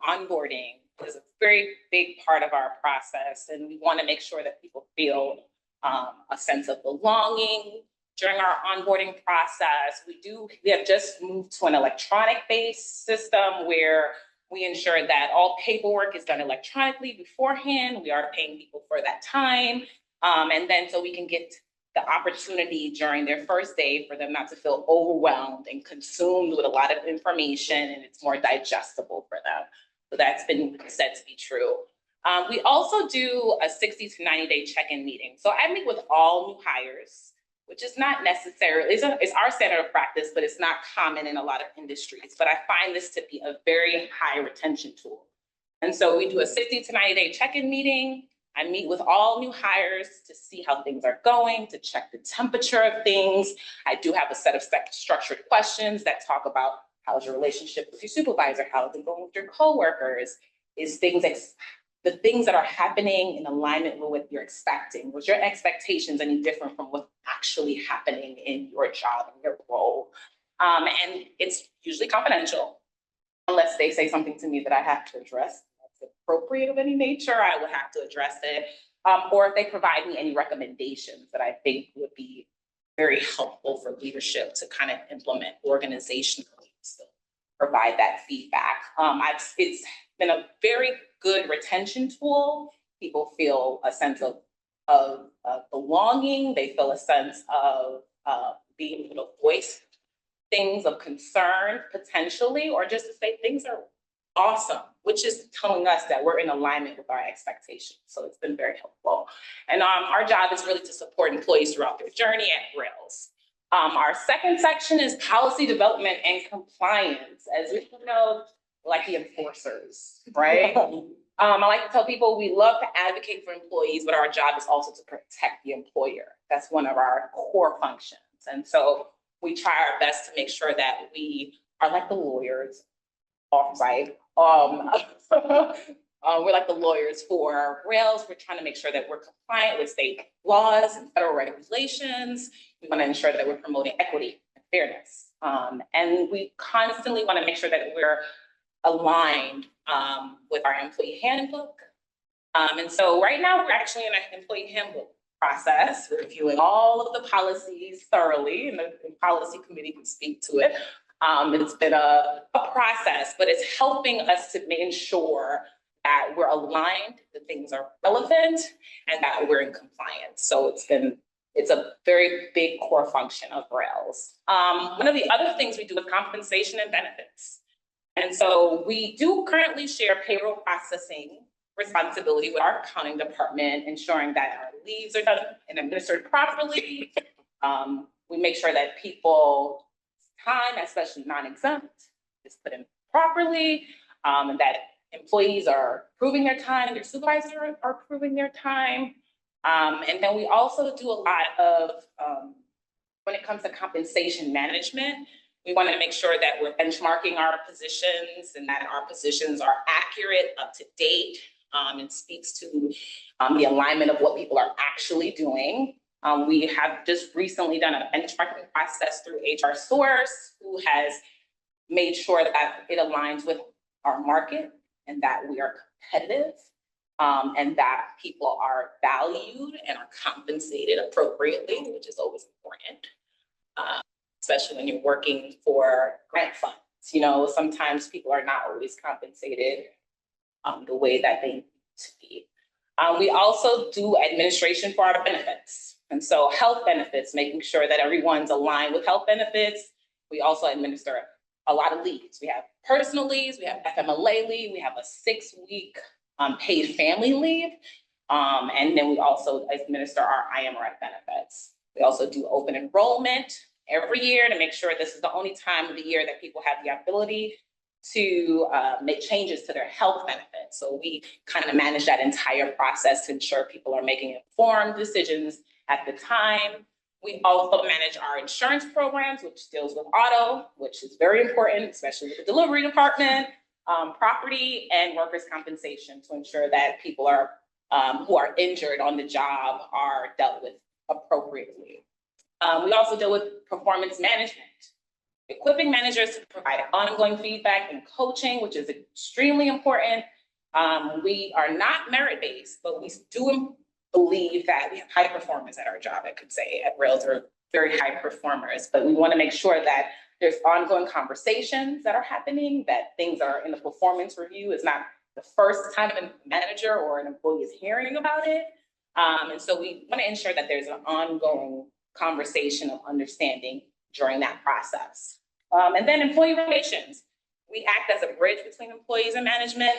onboarding is a very big part of our process, and we want to make sure that people feel a sense of belonging during our onboarding process. We have just moved to an electronic-based system where we ensure that all paperwork is done electronically beforehand. We are paying people for that time, and then so we can get the opportunity during their first day for them not to feel overwhelmed and consumed with a lot of information, and it's more digestible for them. So that's been said to be true. We also do a 60 to 90-day check-in meeting. So I meet with all new hires, which is not necessarily, it's our standard of practice, but it's not common in a lot of industries. But I find this to be a very high retention tool. And so we do a 60 to 90-day check-in meeting. I meet with all new hires to see how things are going, to check the temperature of things. I do have a set of structured questions that talk about how's your relationship with your supervisor, how's it going with your coworkers, the things that are happening in alignment with what you're expecting. Was your expectations any different from what's actually happening in your job and your role? And it's usually confidential, unless they say something to me that I have to address. Appropriate of any nature, I would have to address it. Or if they provide me any recommendations that I think would be very helpful for leadership to kind of implement organizationally, so provide that feedback. It's been a very good retention tool. People feel a sense of belonging. They feel a sense of being able to voice things of concern potentially, or just to say things are awesome, which is telling us that we're in alignment with our expectations. So it's been very helpful. And our job is really to support employees throughout their journey at Rails. Our second section is policy development and compliance. As we know, like the enforcers, right? I like to tell people we love to advocate for employees, but our job is also to protect the employer. That's one of our core functions. And so we try our best to make sure that we are like the lawyers, off-site. We're like the lawyers for Rails. We're trying to make sure that we're compliant with state laws and federal regulations. We want to ensure that we're promoting equity and fairness. And we constantly want to make sure that we're aligned with our employee handbook. And so right now, we're actually in an employee handbook process, reviewing all of the policies thoroughly, and the policy committee can speak to it. It's been a process, but it's helping us to ensure that we're aligned, that things are relevant, and that we're in compliance. So it's a very big core function of Rails. One of the other things we do is compensation and benefits. And so we do currently share payroll processing responsibility with our accounting department, ensuring that our leaves are done and administered properly. We make sure that people time, especially non-exempt, is put in properly, and that employees are approving their time, their supervisors are approving their time. And then we also do a lot of, when it comes to compensation management, we want to make sure that we're benchmarking our positions and that our positions are accurate, up to date, and speaks to the alignment of what people are actually doing. We have just recently done a benchmarking process through HR Source, who has made sure that it aligns with our market and that we are competitive, and that people are valued and are compensated appropriately, which is always important, especially when you're working for grant funds. You know, sometimes people are not always compensated the way that they need to be. We also do administration for our benefits. And so health benefits, making sure that everyone's aligned with health benefits. We also administer a lot of leaves. We have personal leaves, we have FMLA leave, we have a 6-week paid family leave. And then we also administer our IMRF benefits. We also do open enrollment every year to make sure this is the only time of the year that people have the ability to make changes to their health benefits. So we kind of manage that entire process to ensure people are making informed decisions at the time. We also manage our insurance programs, which deals with auto, which is very important, especially with the delivery department, property and workers' compensation, to ensure that people are who are injured on the job are dealt with appropriately. We also deal with performance management, equipping managers to provide ongoing feedback and coaching, which is extremely important. We are not merit-based, but we do believe that we have high performers at our job. I could say at Rails, we're very high performers, but we want to make sure that there's ongoing conversations that are happening, that things are in the performance review. It's not the first time a manager or an employee is hearing about it. And so we want to ensure that there's an ongoing conversation of understanding during that process. And then employee relations. We act as a bridge between employees and management.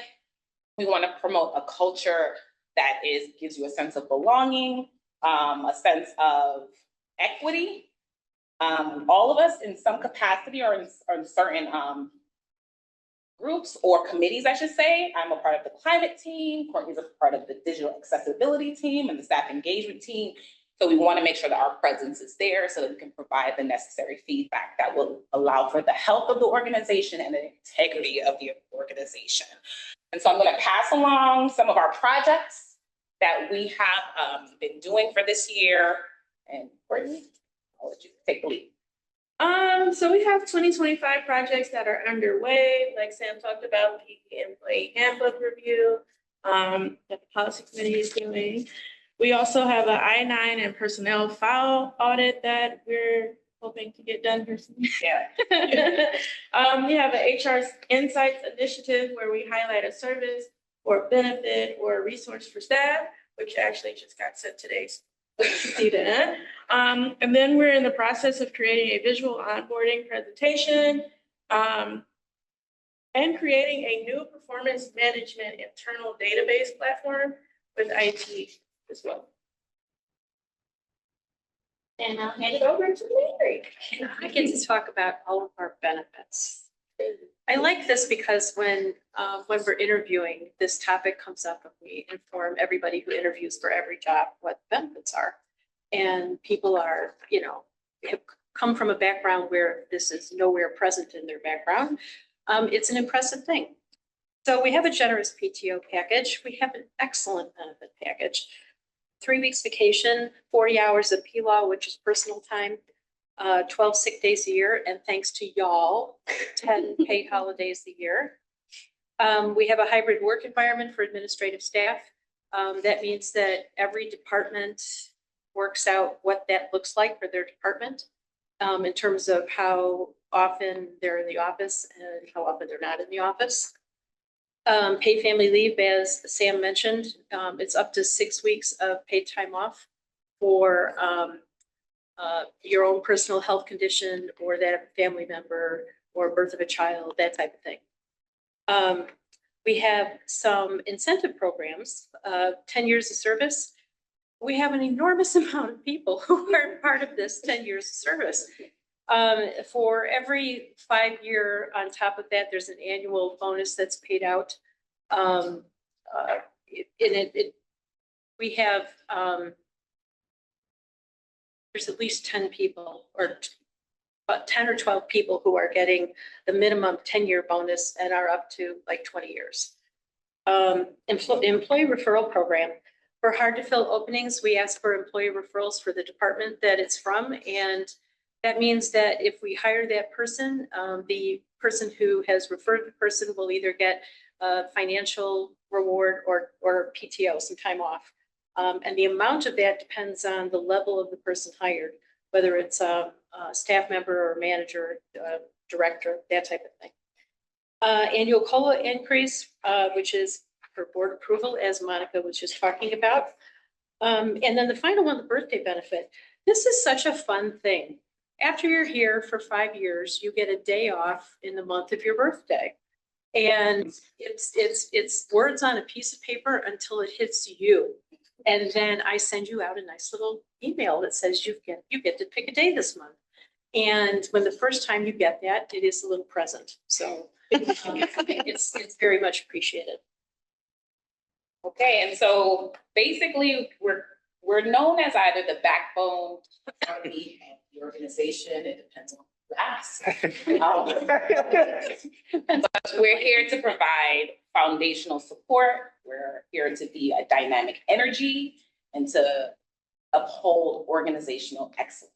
We want to promote a culture that gives you a sense of belonging, a sense of equity. All of us in some capacity are in certain groups or committees, I should say. I'm a part of the climate team, Courtney's a part of the digital accessibility team and the staff engagement team. So we want to make sure that our presence is there so that we can provide the necessary feedback that will allow for the health of the organization and the integrity of the organization. And so I'm going to pass along some of our projects that we have been doing for this year. And Courtney, I'll let you take the lead. So we have 2025 projects that are underway, like Sam talked about, the employee handbook review that the policy committee is doing. We also have an I-9 and personnel file audit that we're hoping to get done here soon. Yeah. We have an HR Insights initiative where we highlight a service or benefit or a resource for staff, which actually just got sent today. See that. And then we're in the process of creating a visual onboarding presentation and creating a new performance management internal database platform with IT as well. And I'll hand it over to Mary. And I get to talk about all of our benefits. I like this because when we're interviewing, this topic comes up and we inform everybody who interviews for every job what benefits are. And people are, have come from a background where this is nowhere present in their background. It's an impressive thing. So we have a generous PTO package. We have an excellent benefit package. 3 weeks vacation, 40 hours of PLAW, which is personal time, 12 sick days a year, and thanks to y'all, 10 paid holidays a year. We have a hybrid work environment for administrative staff. That means that every department works out what that looks like for their department in terms of how often they're in the office and how often they're not in the office. Paid family leave, as Sam mentioned, it's up to 6 weeks of paid time off for your own personal health condition or that of a family member or birth of a child, that type of thing. We have some incentive programs, 10 years of service. We have an enormous amount of people who are part of this 10 years of service. For every 5-year on top of that, there's an annual bonus that's paid out. We have, there's at least 10 people or about 10 or 12 people who are getting the minimum 10-year bonus and are up to like 20 years. Employee referral program. For hard to fill openings, we ask for employee referrals for the department that it's from. And that means that if we hire that person, the person who has referred the person will either get a financial reward or PTO, some time off. And the amount of that depends on the level of the person hired, whether it's a staff member or manager, director, that type of thing. Annual COLA increase, which is for board approval, as Monica was just talking about. And then the final one, the birthday benefit. This is such a fun thing. After you're here for 5 years, you get a day off in the month of your birthday. And it's words on a piece of paper until it hits you. And then I send you out a nice little email that says you get to pick a day this month. And when the first time you get that, it is a little present. So it's very much appreciated. Okay, and so basically, we're known as either the backbone or the organization. It depends on who asks. But we're here to provide foundational support. We're here to be a dynamic energy and to uphold organizational excellence.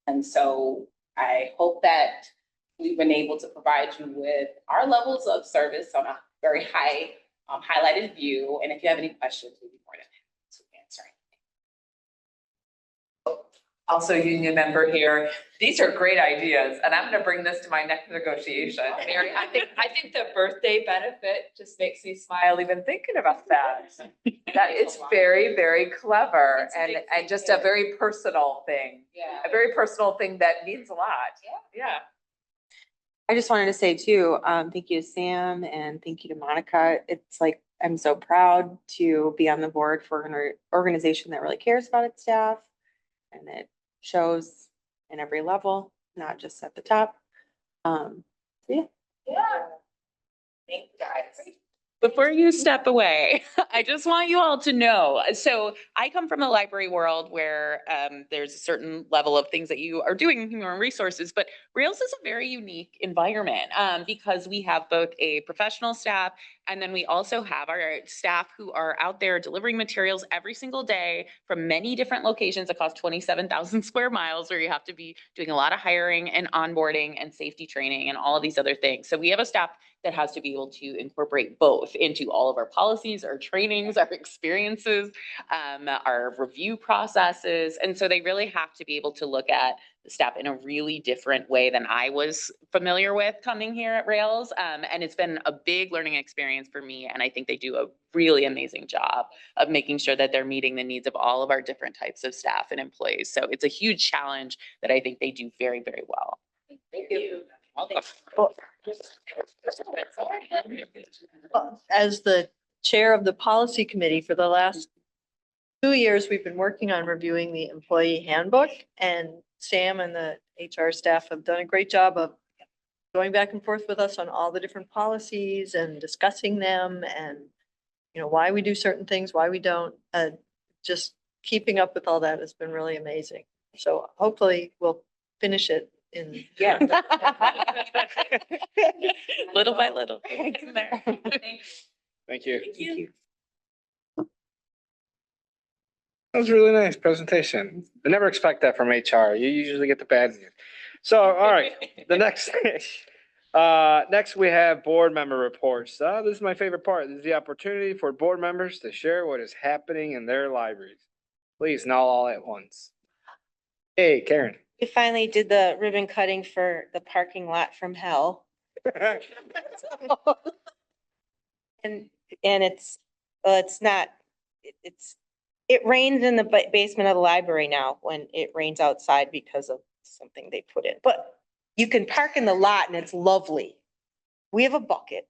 And so I hope that we've been able to provide you with our levels of service on a very high highlighted view. And if you have any questions, we'll be more than happy to answer anything. Also union member here. These are great ideas, and I'm gonna bring this to my next negotiation. Mary, I think the birthday benefit just makes me smile even thinking about that. That it's very, very clever and just a very personal thing. Yeah. A very personal thing that means a lot. Yeah. I just wanted to say too, thank you to Sam and thank you to Monica. It's like, I'm so proud to be on the board for an organization that really cares about its staff and it shows in every level, not just at the top. Yeah. Thank you, guys. Before you step away, I just want you all to know, so I come from a library world where there's a certain level of things that you are doing in human resources, but Rails is a very unique environment because we have both a professional staff and then we also have our staff who are out there delivering materials every single day from many different locations across 27,000 square miles where you have to be doing a lot of hiring and onboarding and safety training and all of these other things. So we have a staff that has to be able to incorporate both into all of our policies, our trainings, our experiences, our review processes. And so they really have to be able to look at the staff in a really different way than I was familiar with coming here at Rails. And it's been a big learning experience for me. And I think they do a really amazing job of making sure that they're meeting the needs of all of our different types of staff and employees. So it's a huge challenge that I think they do very, very well. Thank you. As the chair of the policy committee for the last 2 years, we've been working on reviewing the employee handbook, and Sam and the HR staff have done a great job of going back and forth with us on all the different policies and discussing them and, you know, why we do certain things, why we don't. Just keeping up with all that has been really amazing. So hopefully we'll finish it in. Yeah. Little by little. Getting there. Thank you. Thank you. That was a really nice presentation. I never expect that from HR. You usually get the bad news. So, all right, the next, next we have board member reports. This is my favorite part. This is the opportunity for board members to share what is happening in their libraries. Please, not all at once. Hey, Karen. We finally did the ribbon cutting for the parking lot from hell. And it's, well, it's not, it rains in the basement of the library now when it rains outside because of something they put in. But you can park in the lot and it's lovely. We have a bucket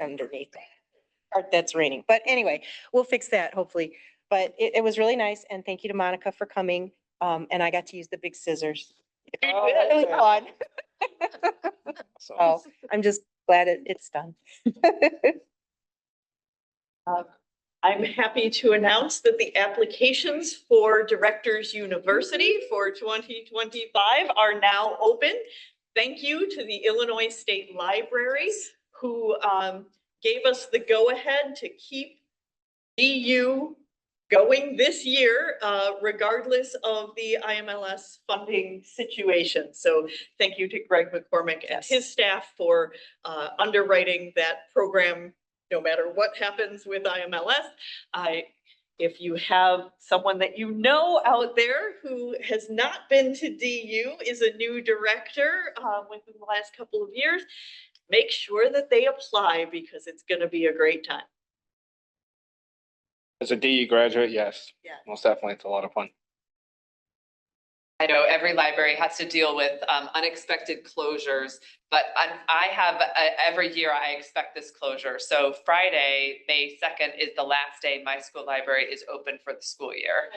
underneath that part that's raining. But anyway, we'll fix that hopefully. But it was really nice, and thank you to Monica for coming. And I got to use the big scissors. It was really fun. So I'm just glad it's done. I'm happy to announce that the applications for Directors University for 2025 are now open. Thank you to the Illinois State Library who gave us the go-ahead to keep DU going this year, regardless of the IMLS funding situation. So thank you to Greg McCormick and his staff for underwriting that program. No matter what happens with IMLS, if you have someone that you know out there who has not been to DU, is a new director within the last couple of years, make sure that they apply because it's going to be a great time. As a DU graduate, yes. Yeah. Most definitely. It's a lot of fun. I know every library has to deal with unexpected closures, but I have, every year I expect this closure. So Friday, May 2nd is the last day my school library is open for the school year.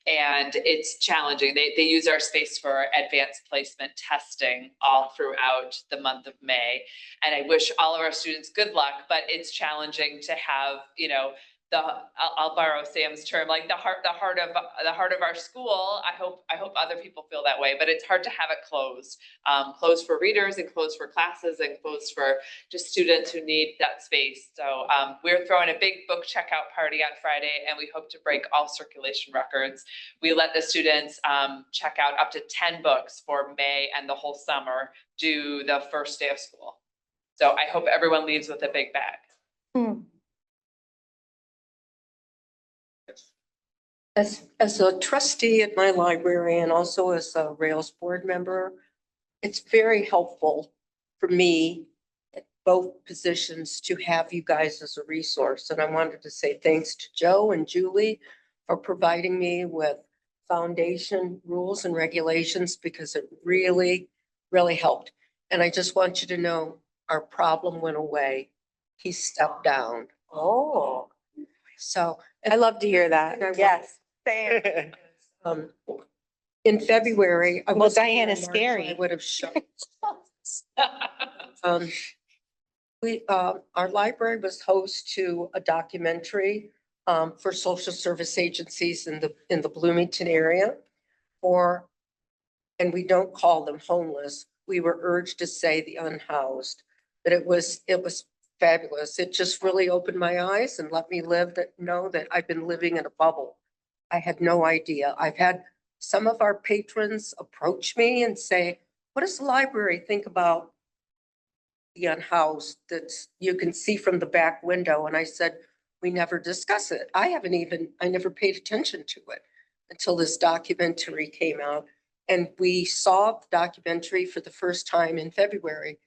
And it's challenging. They use our space for advanced placement testing all throughout the month of May. And I wish all of our students good luck, but it's challenging to have, you know, I'll borrow Sam's term, like the heart of our school. I hope other people feel that way, but it's hard to have it closed. Closed for readers and closed for classes and closed for just students who need that space. So we're throwing a big book checkout party on Friday, and we hope to break all circulation records. We let the students check out up to 10 books for May and the whole summer due the first day of school. So I hope everyone leaves with a big bag. As a trustee at my library and also as a Rails board member, it's very helpful for me at both positions to have you guys as a resource. And I wanted to say thanks to Joe and Julie for providing me with foundation rules and regulations because it really, really helped. And I just want you to know our problem went away. He stepped down. Oh, So I love to hear that. yes. in February. I Well, wasn't Diane here is in March, so scary. I would have shown. Our library was host to a documentary for social service agencies in the Bloomington area and we don't call them homeless. We were urged to say the unhoused, but it was fabulous. It just really opened my eyes and let me know that I've been living in a bubble. I had no idea. I've had some of our patrons approach me and say, what does the library think about the unhoused that you can see from the back window? And I said, we never discuss it. I never paid attention to it until this documentary came out. And we saw the documentary for the first time in February.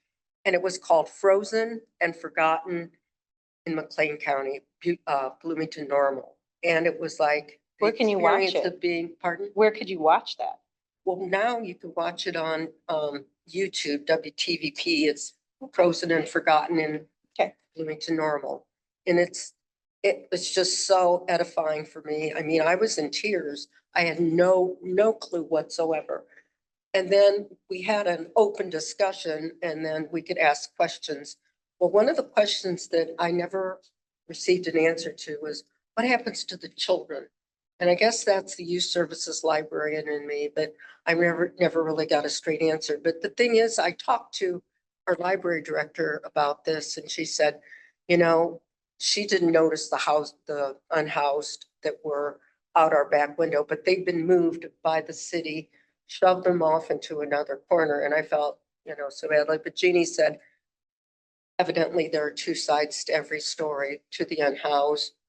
And it was called Frozen and Forgotten in McLean County, Bloomington Normal. And it was like, Where can you watch experience it? of being, pardon? Where could you watch that? Well, now you can watch it on YouTube, WTVP. It's Frozen and Forgotten in Bloomington Normal. And it was just so edifying for me. I mean, I was in tears. I had no clue whatsoever. And then we had an open discussion and then we could ask questions. Well, one of the questions that I never received an answer to was, what happens to the children And I guess that's the youth services librarian in me, but I never really got a straight answer. But the thing is, I talked to our library director about this and she said, you know, she didn't notice the unhoused that were out our back window, but they've been moved by the city, shoved them off into another corner. And I felt, you know, so badly. But Jeannie said, evidently there are two sides to every story, to the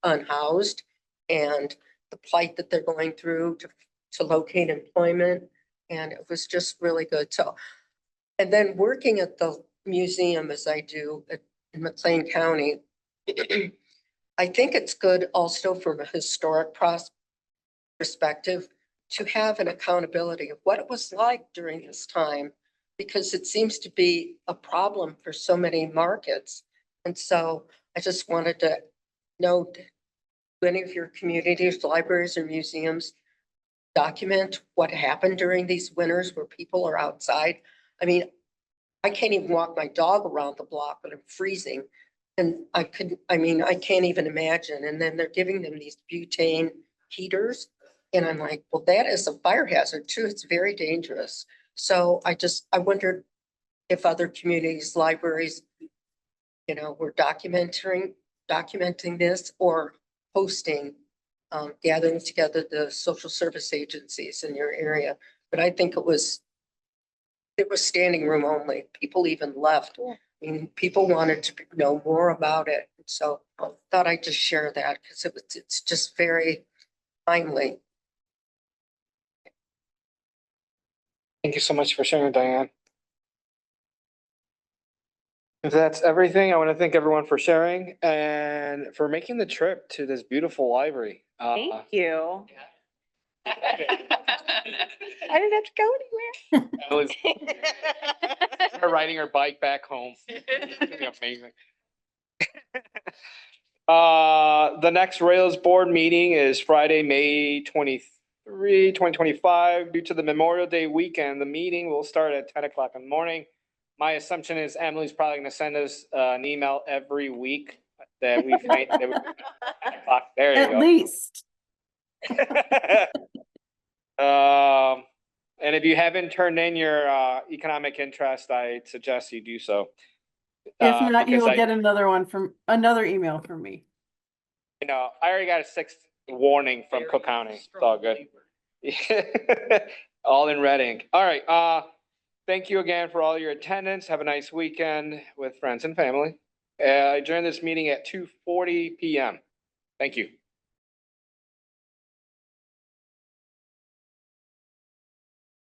unhoused and the plight that they're going through to locate employment. And it was just really good. So, and then working at the museum as I do in McLean County, I think it's good also from a historic perspective to have an accountability of what it was like during this time, because it seems to be a problem for so many markets. And so I just wanted to note, any of your communities, libraries or museums, document what happened during these winters where people are outside. I mean, I can't even walk my dog around the block, but I'm freezing. And I can't even imagine. And then they're giving them these butane heaters. And I'm like, well, that is a fire hazard too. It's very dangerous. So I wondered if other communities, libraries, you know, were documenting this or hosting, gathering together the social service agencies in your area. But I think it was standing room only. People even left. I mean, people wanted to know more about it. So I thought I'd just share that because it's just very timely. Thank you so much for sharing, Diane. If that's everything, I want to thank everyone for sharing and for making the trip to this beautiful library. Thank you. I didn't have to go anywhere. Her riding her bike back home. It's gonna be amazing. The next Rails board meeting is Friday, May 23, 2025. Due to the Memorial Day weekend, the meeting will start at 10 o'clock in the morning. My assumption is Emily's probably gonna send us an email every week that we find. There you go. At least. And if you haven't turned in your economic interest, I suggest you do so. If not, you because will get another email from me. You know, I already got a 6th warning from Cook County. It's all good. All in red ink. All right. Thank you again for all your attendance. Have a nice weekend with friends and family. I adjourn this meeting at 2:40 p.m. Thank you.